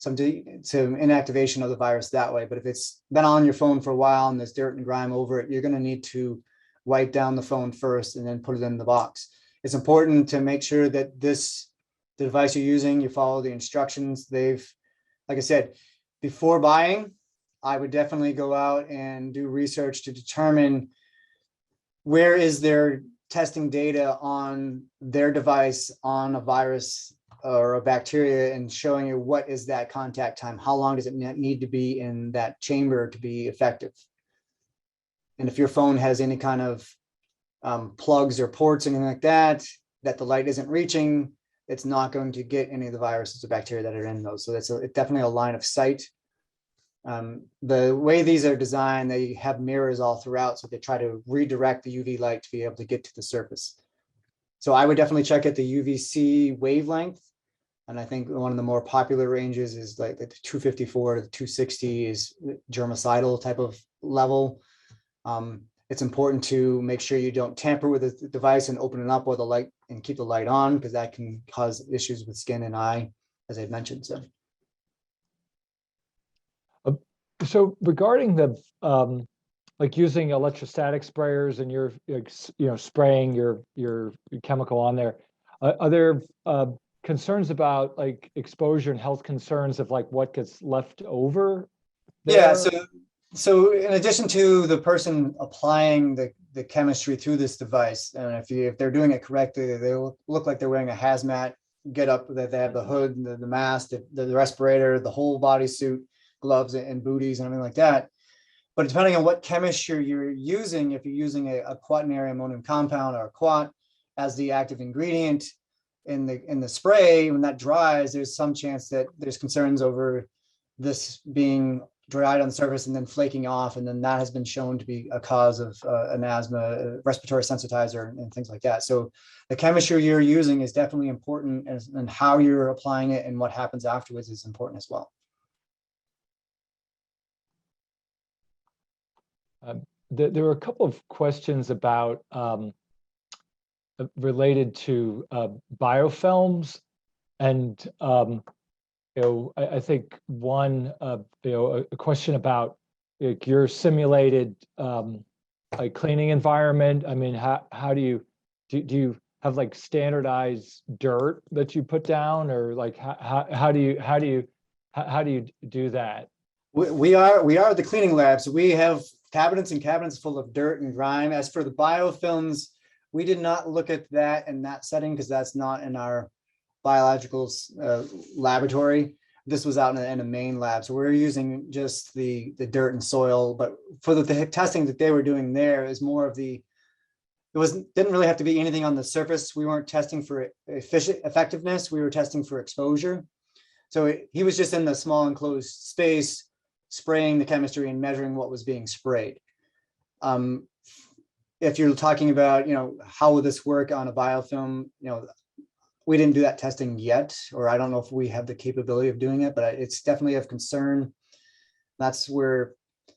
inactivation of the virus that way. But if it's been on your phone for a while and there's dirt and grime over it, you're going to need to wipe down the phone first and then put it in the box. It's important to make sure that the device you're using, you follow the instructions. Like I said, before buying, I would definitely go out and do research to determine where is their testing data on their device on a virus or a bacteria, and showing you what is that contact time, how long does it need to be in that chamber to be effective. And if your phone has any kind of plugs or ports, anything like that the light isn't reaching, it's not going to get any of the viruses or bacteria that are in those. So that's definitely a line of sight. The way these are designed, they have mirrors all throughout, so they try to redirect the UV light to be able to get to the surface. So I would definitely check at the UVC wavelength. And I think one of the more popular ranges is like the 254 to the 260 is germicidal type of level. It's important to make sure you don't tamper with the device and open it up with the light and keep the light on, because that can cause issues with skin and eye, as I mentioned. So regarding the like using electrostatic sprayers and you're spraying your chemical on there, are there concerns about like exposure and health concerns of like what gets left over there? Yeah, so in addition to the person applying the chemistry through this device, and if they're doing it correctly, they look like they're wearing a hazmat getup, that they have the hood, the mask, the respirator, the whole bodysuit, gloves and booties and everything like that. But depending on what chemistry you're using, if you're using a quaternary ammonium compound or a quat as the active ingredient in the spray, when that dries, there's some chance that there's concerns over this being dried on the surface and then flaking off, and then that has been shown to be a cause of an asthma respiratory sensitizer and things like that. So the chemistry you're using is definitely important, and how you're applying it and what happens afterwards is important as well. There were a couple of questions about related to biofilms, and I think one a question about like your simulated like cleaning environment. I mean, how do you have like standardized dirt that you put down, or like how do you do that? We are the cleaning lab, so we have cabinets and cabinets full of dirt and grime. As for the biofilms, we did not look at that in that setting because that's not in our biologicals laboratory. This was out in a main lab, so we're using just the dirt and soil. But for the testing that they were doing there is more of didn't really have to be anything on the surface. We weren't testing for effectiveness. We were testing for exposure. So he was just in the small enclosed space, spraying the chemistry and measuring what was being sprayed. If you're talking about, how will this work on a biofilm, we didn't do that testing yet, or I don't know if we have the capability of doing it, but it's definitely of concern. That's where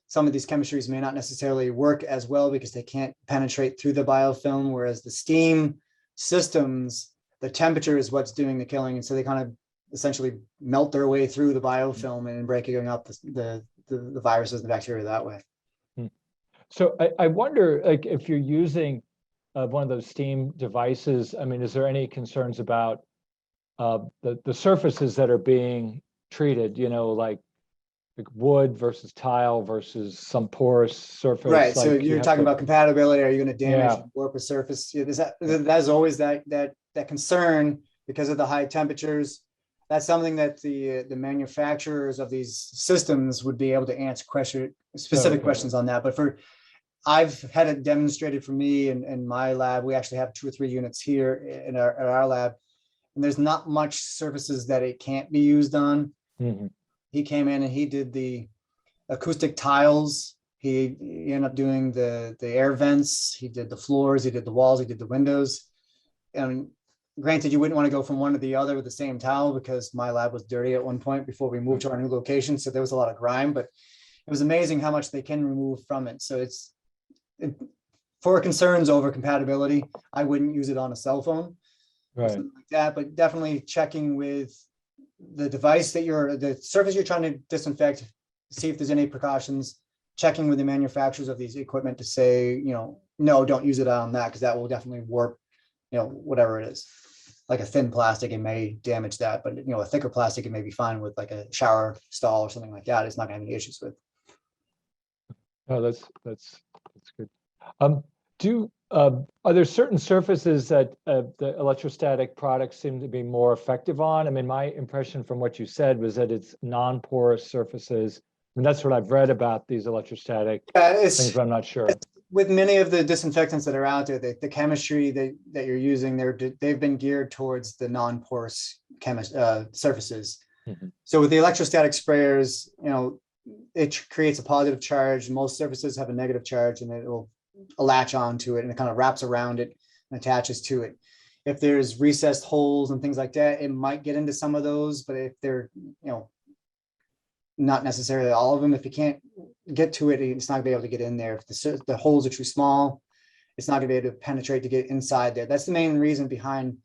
some of these chemistries may not necessarily work as well because they can't penetrate through the biofilm, whereas the steam systems, the temperature is what's doing the killing. And so they kind of essentially melt their way through the biofilm and breaking up the viruses and the bacteria that way. So I wonder, like, if you're using one of those steam devices, I mean, is there any concerns about the surfaces that are being treated, like wood versus tile versus some porous surface? Right. So Like you you're have talking to, about compatibility. Are you going to damage Yeah. the warp a surface? Yeah, that's always that concern because of the high temperatures. That's something that the manufacturers of these systems would be able to answer specific Okay. questions on that. But I've had it demonstrated for me in my lab. We actually have 2 or 3 units here in our lab, and there's not much surfaces that it can't be used on. Mhm. He came in and he did the acoustic tiles. He ended up doing the air vents. He did the floors. He did the walls. He did the windows. And granted, you wouldn't want to go from one to the other with the same tile because my lab was dirty at one point before we moved to our new location. So there was a lot of grime, but it was amazing how much they can remove from it. So for concerns over compatibility, I wouldn't use it on a cell phone or Right. something like that, but definitely checking with the device the surface you're trying to disinfect, see if there's any precautions, checking with the manufacturers of these equipment to say, no, don't use it on that because that will definitely warp, whatever it is. Like a thin plastic, it may damage that, but a thicker plastic, it may be fine with like a shower stall or something like that. It's not going to have any issues with. Oh, that's good. Are there certain surfaces that the electrostatic products seem to be more effective on? I mean, my impression from what you said was that it's non-porous surfaces. And that's what I've read about these electrostatic things, but I'm not sure. With many of the disinfectants that are out there, the chemistry that you're using, they've been geared towards the non-porous surfaces. Mm-hmm. So with the electrostatic sprayers, it creates a positive charge. Most surfaces have a negative charge, and it will latch onto it, and it kind of wraps around it and attaches to it. If there's recessed holes and things like that, it might get into some of those, but if they're, not necessarily all of them, if you can't get to it, it's not gonna be able to get in there. If the holes are too small, it's not gonna be able to penetrate to get inside there. That's the main reason behind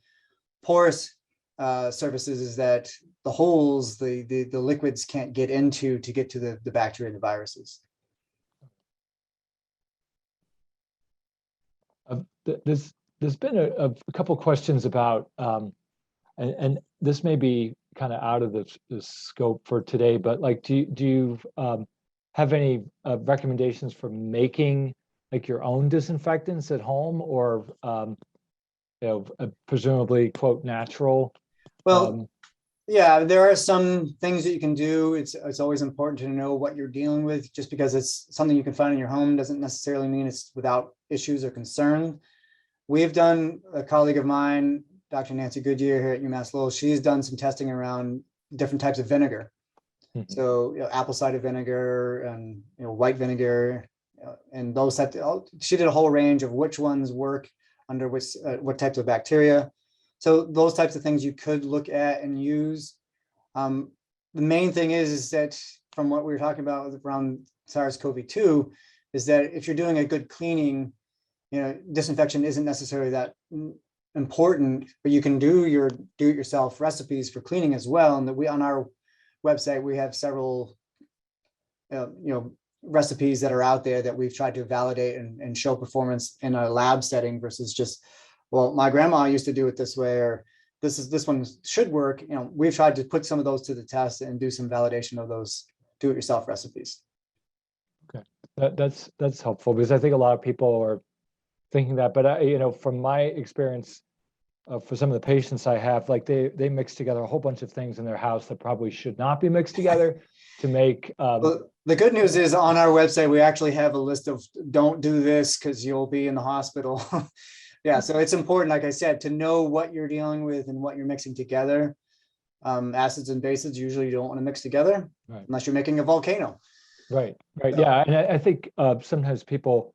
porous surfaces, is that the holes, the liquids can't get into to get to the bacteria and the viruses. There's been a couple questions about, and this may be kind of out of the scope for today, but like, do you have any recommendations for making like your own disinfectants at home, or presumably quote natural? Well, yeah, there are some things that you can do. It's always important to know what you're dealing with. Just because it's something you can find in your home doesn't necessarily mean it's without issues or concern. We've done, a colleague of mine, Dr. Nancy Goodyear here at UMass Lowell, she's done some testing around different types of vinegar. Mm-hmm. So, apple cider vinegar and white vinegar, and those she did a whole range of which ones work under what types of bacteria. So those types of things you could look at and use. The main thing is that from what we were talking about around SARS-CoV-2, is that if you're doing a good cleaning, disinfection isn't necessarily that important, but you can do your do-it-yourself recipes for cleaning as well. And that on our website, we have several, recipes that are out there that we've tried to validate and show performance in a lab setting versus just, well, my grandma used to do it this way, or this one should work. We've tried to put some of those to the test and do some validation of those do-it-yourself recipes. Okay, that's helpful, because I think a lot of people are thinking that, but from my experience, for some of the patients I have, like they mix together a whole bunch of things in their house that probably should not be mixed together to make. Well, the good news is on our website, we actually have a list of don't do this because you'll be in the hospital. Yeah, so it's important, like I said, to know what you're dealing with and what you're mixing together. Acids and bases usually you don't want to mix together, right, unless you're making a volcano. Right. Yeah, and I think sometimes people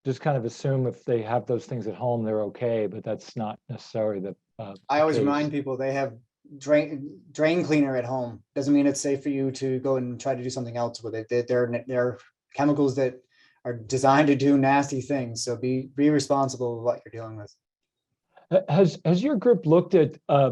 just kind of assume if they have those things at home, they're okay, but that's not necessarily the I always case. remind people they have drain cleaner at home. Doesn't mean it's safe for you to go and try to do something else with it. They're chemicals that are designed to do nasty things. So be responsible with what you're dealing with. Has your group looked at, I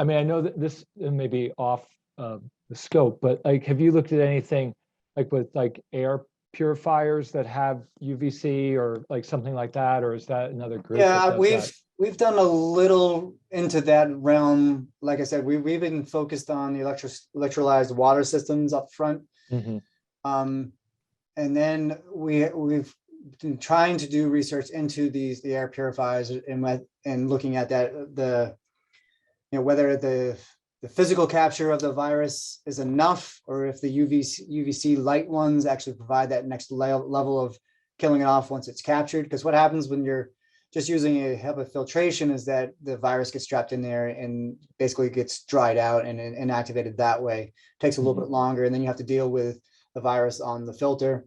mean, I know that this may be off the scope, but like, have you looked at anything like with like air purifiers that have UVC or like something like that, or is that another group? Yeah, that does that? we've done a little into that realm. Like I said, we've been focused on the electrolyzed water systems up front. Mhm. And then we've been trying to do research into the air purifiers and looking at that whether the physical capture of the virus is enough, or if the UVC light ones actually provide that next level of killing it off once it's captured. Because what happens when you're just using a HEPA filtration is that the virus gets trapped in there and basically gets dried out and inactivated that way. It takes a little bit longer, and then you have to deal with the virus on the filter.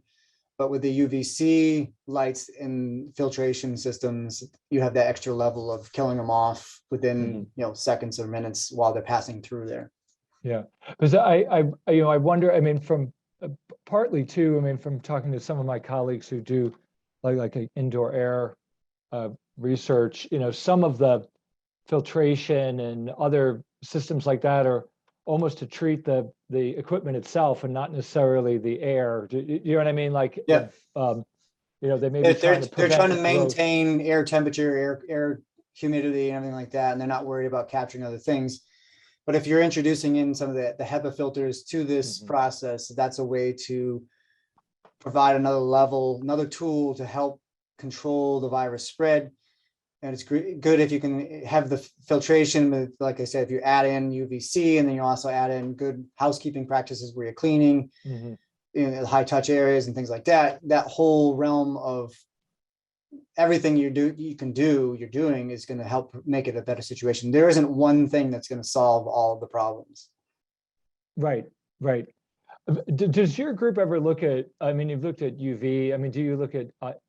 But with the UVC lights in filtration systems, you have that extra level of killing them off within seconds or minutes while they're passing through there. Yeah, because I wonder. I mean, from partly too. I mean, from talking to some of my colleagues who do like indoor air research. Some of the filtration and other systems like that are almost to treat the equipment itself and not necessarily the air. Do you know what I mean? Like, yeah, they may be they're trying to maintain air temperature, air humidity, and everything like that, and they're not worried about capturing other things. But if you're introducing in some of the HEPA filters to this process, that's a way to provide another tool to help control the virus spread. And it's good if you can have the filtration with, like I said, if you add in UVC, and then you also add in good housekeeping practices where you're cleaning in high touch areas and things like that. That whole realm of everything you're doing is going to help make it a better situation. There isn't one thing that's going to solve all of the problems. Right. Does your group ever look at, I mean, you've looked at UV, I mean, do you look at,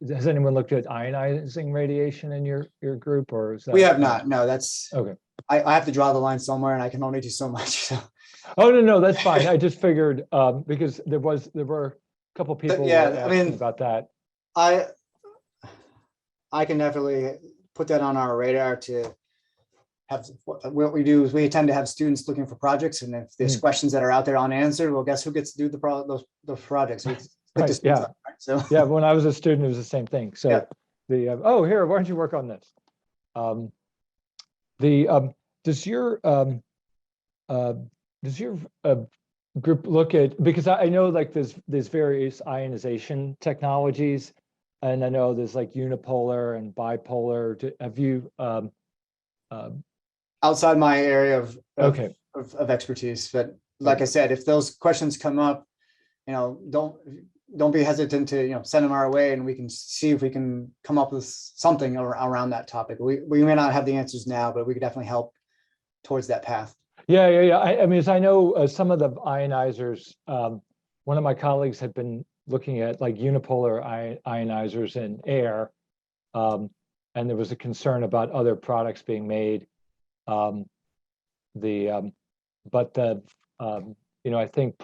has anyone looked at ionizing radiation in your group, or is that? We have not, no, that's, okay. I have to draw the line somewhere, and I can only do so much. So. Oh, no, that's fine. I just figured, because there were a couple people asking about that. I can definitely put that on our radar to have. What we do is we tend to have students looking for projects, and if there's questions that are out there unanswered, well, guess who gets to do those projects? Right, yeah. So yeah, when I was a student, it was the same thing. So oh, here, why don't you work on this? Does your group look at, because I know like there's various ionization technologies, and I know there's like unipolar and bipolar. Have you outside my area of expertise, but like I said, if those questions come up, don't be hesitant to send them our way, and we can see if we can come up with something around that topic. We may not have the answers now, but we could definitely help towards that path. Yeah. I mean, as I know, some of the ionizers, one of my colleagues had been looking at like unipolar ionizers in air, and there was a concern about other products being made. I think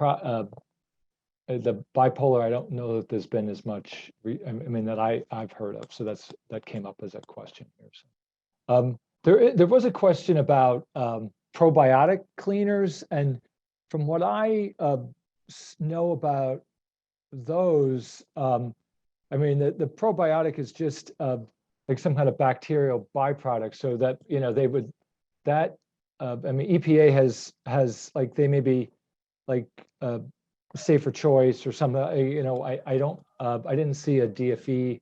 the bipolar, I don't know that there's been as much, that I've heard of. So that came up as a question here. So, there was a question about probiotic cleaners, and from what I know about those, the probiotic is just like some kind of bacterial byproduct, so that EPA has like, they may be like safer choice or something. I didn't see a DfE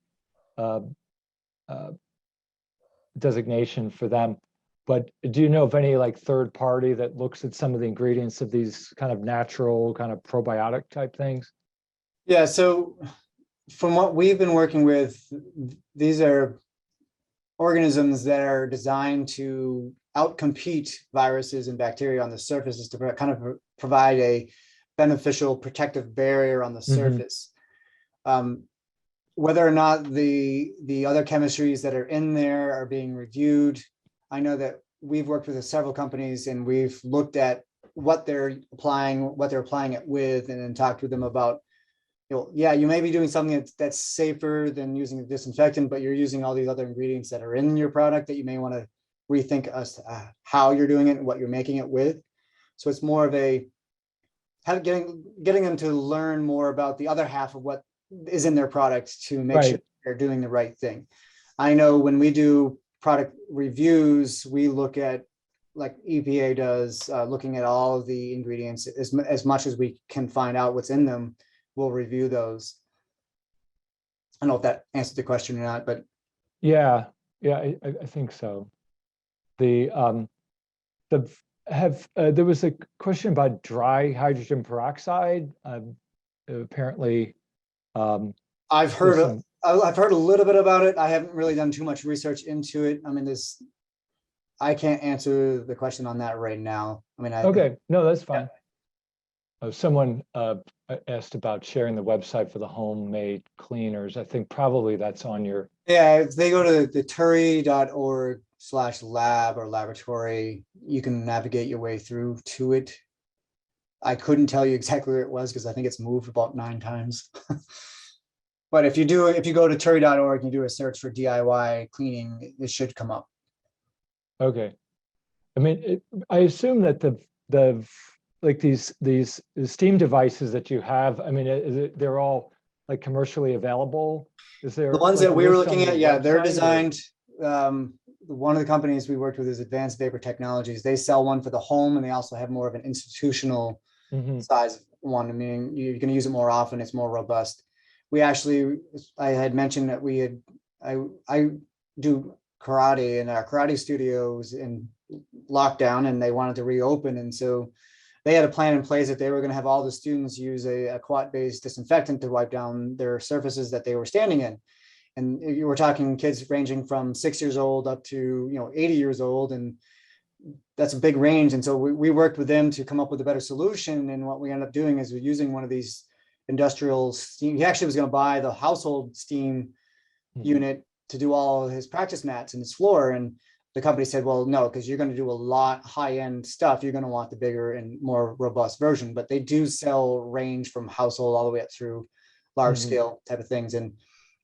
designation for them, but do you know of any like third party that looks at some of the ingredients of these kind of natural kind of probiotic type things? Yeah, so from what we've been working with, these are organisms that are designed to outcompete viruses and bacteria on the surfaces to kind of provide a beneficial protective barrier on the surface. Whether or not the other chemistries that are in there are being reviewed, I know that we've worked with several companies, and we've looked at what they're applying it with, and then talked with them about, you may be doing something that's safer than using a disinfectant, but you're using all these other ingredients that are in your product that you may want to rethink how you're doing it and what you're making it with. So it's more of getting them to learn more about the other half of what is in their product to make sure Right. they're doing the right thing. I know when we do product reviews, we look at, like EPA does, looking at all of the ingredients as much as we can find out what's in them. We'll review those. I don't know if that answered the question or not, but Yeah, I think so. There was a question about dry hydrogen peroxide. Apparently, I've heard there's I've heard a little bit about it. I haven't really done too much research into it. I mean, I can't answer the question on that right now. I mean, okay, no, that's fine. Someone asked about sharing the website for the homemade cleaners. I think probably that's on your. Yeah, if they go to the turi.org/lab or laboratory, you can navigate your way through to it. I couldn't tell you exactly where it was because I think it's moved about 9 times. But if you go to turi.org and you do a search for DIY cleaning, it should come up. Okay. I mean, I assume that like these steam devices that you have, I mean, they're all like commercially available. Is there The ones like, that we were lists on looking your at, yeah, they're website, or- designed. One of the companies we worked with is Advanced Vapor Technologies. They sell one for the home, and they also have more of an institutional Mhm. size one. I mean, you're going to use it more often. It's more robust. We actually, I had mentioned that I do karate, and our karate studios in lockdown, and they wanted to reopen. And so they had a plan in place that they were going to have all the students use a quat-based disinfectant to wipe down their surfaces that they were standing in. And you were talking kids ranging from 6 years old up to 80 years old, and that's a big range. And so we worked with them to come up with a better solution. And what we ended up doing is we're using one of these industrial steam. He actually was going to buy the household steam unit to do all his practice mats in his floor. And the company said, well, no, because you're going to do a lot high-end stuff. You're going to want the bigger and more robust version. But they do sell range from household all the way up through large scale type of things. And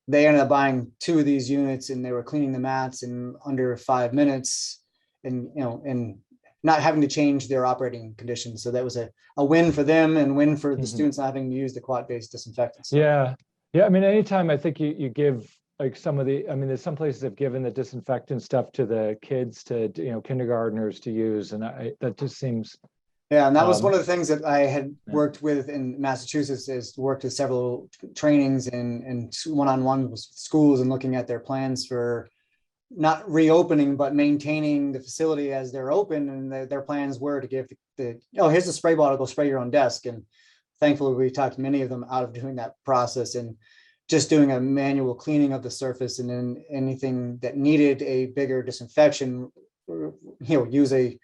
they ended up buying 2 of these units, and they were cleaning the mats in under 5 minutes, and and not having to change their operating conditions. So that was a win for them and win for the students not having to use the quat-based disinfectants. Yeah. I mean, anytime I think you give like some of the, I mean, there's some places that have given the disinfectant stuff to the kids, to kindergartners to use, and that just seems. Yeah, and that was one of the things that I had worked with in Massachusetts, is worked with several trainings and one-on-one with schools, and looking at their plans for not reopening, but maintaining the facility as they're open. And their plans were to give here's the spray bottle, go spray your own desk. And thankfully, we talked many of them out of doing that process and just doing a manual cleaning of the surface. And then anything that needed a bigger disinfection, use a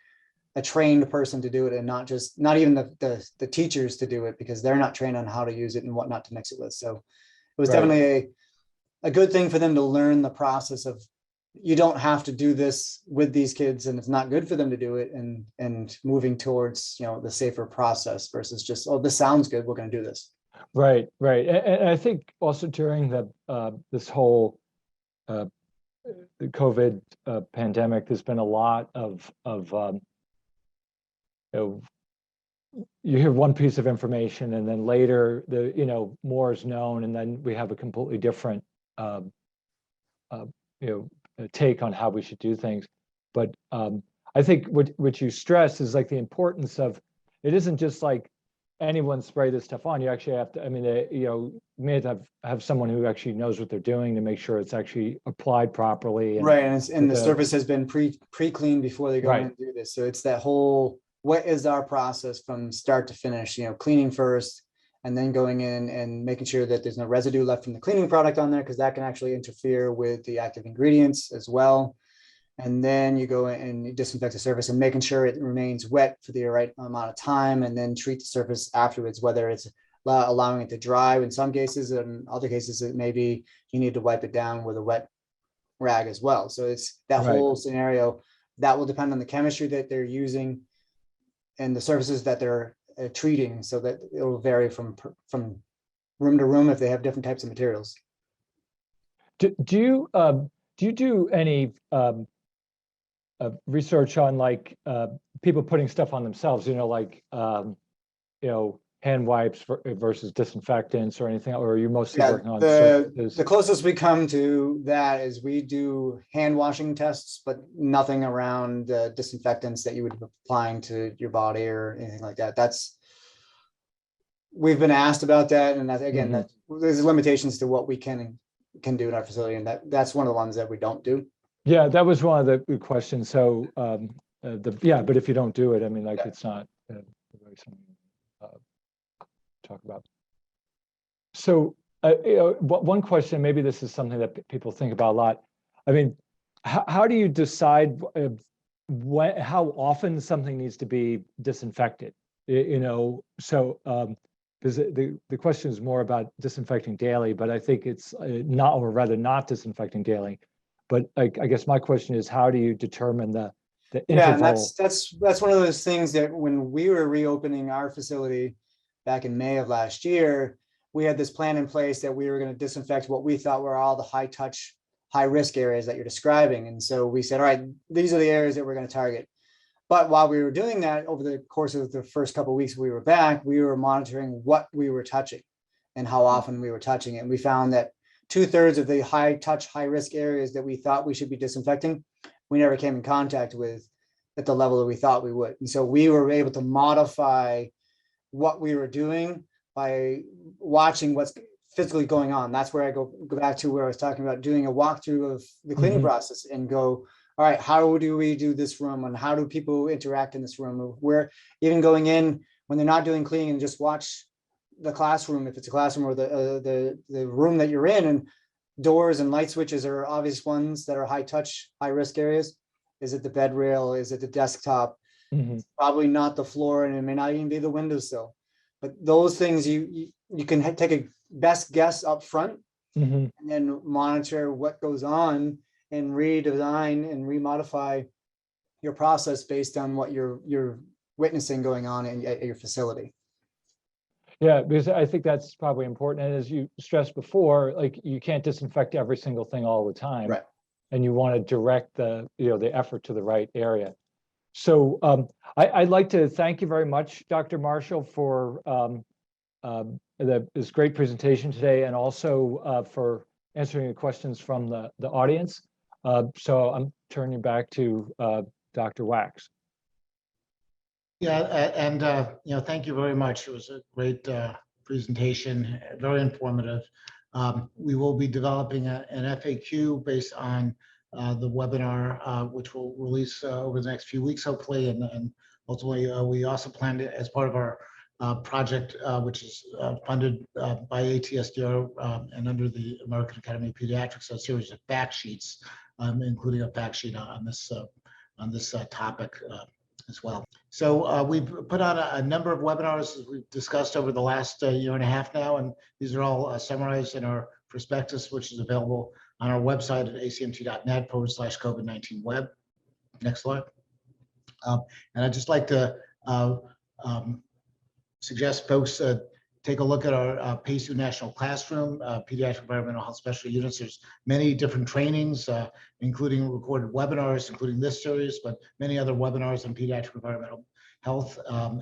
trained person to do it, and not even the teachers to do it, because they're not trained on how to use it and what not to mix it with. So it was definitely a good thing for them to learn the process of, you don't have to do this with these kids, and it's not good for them to do it, and moving towards the safer process versus just, oh, this sounds good, we're going to do this. Right. And I think also during this whole the COVID pandemic, there's been a lot of you hear one piece of information, and then later more is known, and then we have a completely different take on how we should do things. But I think what you stress is like the importance of, it isn't just like anyone spray this stuff on. You actually have to, I mean, you may have someone who actually knows what they're doing to make sure it's actually applied properly. And the surface has been pre-cleaned before they go in and do this. So it's that whole, what is our process from start to finish, cleaning first, and then going in and making sure that there's no residue left from the cleaning product on there, because that can actually interfere with the active ingredients as well. And then you go in and you disinfect the surface, and making sure it remains wet for the right amount of time, and then treat the surface afterwards, whether it's allowing it to dry in some cases, and in other cases it may be you need to wipe it down with a wet rag as well. So it's that whole scenario that will depend on the chemistry that they're using and the surfaces that they're treating, so that it will vary from room to room if they have different types of materials. Do you do any research on like people putting stuff on themselves? hand wipes versus disinfectants or anything, or are you mostly Yeah, working on the surfaces? closest we come to that is we do hand washing tests, but nothing around disinfectants that you would be applying to your body or anything like that. We've been asked about that, and that, again, that there's limitations to what we can do in our facility, and that's one of the ones that we don't do. Yeah, that was one of the questions. So but if you don't do it, I mean, like, it's not really something talk about. So one question, maybe this is something that people think about a lot. I mean, how do you decide how often something needs to be disinfected? So because the question is more about disinfecting daily, but I think it's not, or rather not disinfecting daily. But I guess my question is, how do you determine the interval? Yeah, and that's one of those things that when we were reopening our facility back in May of last year, we had this plan in place that we were going to disinfect what we thought were all the high touch, high risk areas that you're describing. And so we said, all right, these are the areas that we're going to target. But while we were doing that, over the course of the first couple of weeks we were back, we were monitoring what we were touching and how often we were touching it. And we found that 2/3 of the high touch, high risk areas that we thought we should be disinfecting, we never came in contact with at the level that we thought we would. And so we were able to modify what we were doing by watching what's physically going on. That's where I go back to where I was talking about doing a walkthrough of the cleaning process and go, all right, how do we do this room, and how do people interact in this room? We're even going in when they're not doing cleaning and just watch the classroom, if it's a classroom, or the room that you're in, and doors and light switches are obvious ones that are high touch, high risk areas. Is it the bed rail? Is it the desktop? It's probably not the floor, and it may not even be the windowsill. But those things you can take a best guess up front, and then monitor what goes on and redesign and remodify your process based on what you're witnessing going on at your facility. Yeah, because I think that's probably important. And as you stressed before, like, you can't disinfect every single thing all the time, right? And you want to direct the effort to the right area. So I'd like to thank you very much, Dr. Marshall, for this great presentation today, and also for answering the questions from the audience. So I'm turning back to Dr. Wax. Yeah, and thank you very much. It was a great presentation, very informative. We will be developing an FAQ based on the webinar, which we'll release over the next few weeks, hopefully, and ultimately we also planned it as part of our project, which is funded by ATSDR and under the American Academy of Pediatrics, a series of fact sheets, including a fact sheet on this topic as well. So we've put on a number of webinars as we've discussed over the last year and a half now, and these are all summarized in our prospectus, which is available on our website at acmt.net/COVID-19 web. Next slide. And I'd just like to suggest folks take a look at our PACU National Classroom, Pediatric Environmental Health Specialty Units. There's many different trainings, including recorded webinars, including this series, but many other webinars on pediatric environmental health,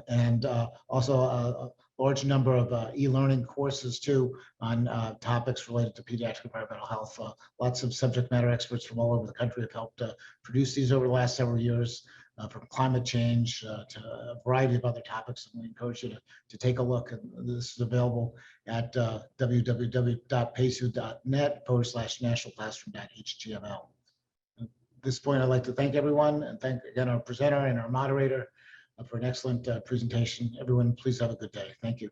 and also a large number of e-learning courses too on topics related to pediatric environmental health. Lots of subject matter experts from all over the country have helped produce these over the last several years. From climate change to a variety of other topics. And we encourage you to take a look. And this is available at www.pacu.net/nationalclassroom.html. At this point, I'd like to thank everyone and thank again our presenter and our moderator for an excellent presentation. Everyone, please have a good day. Thank you.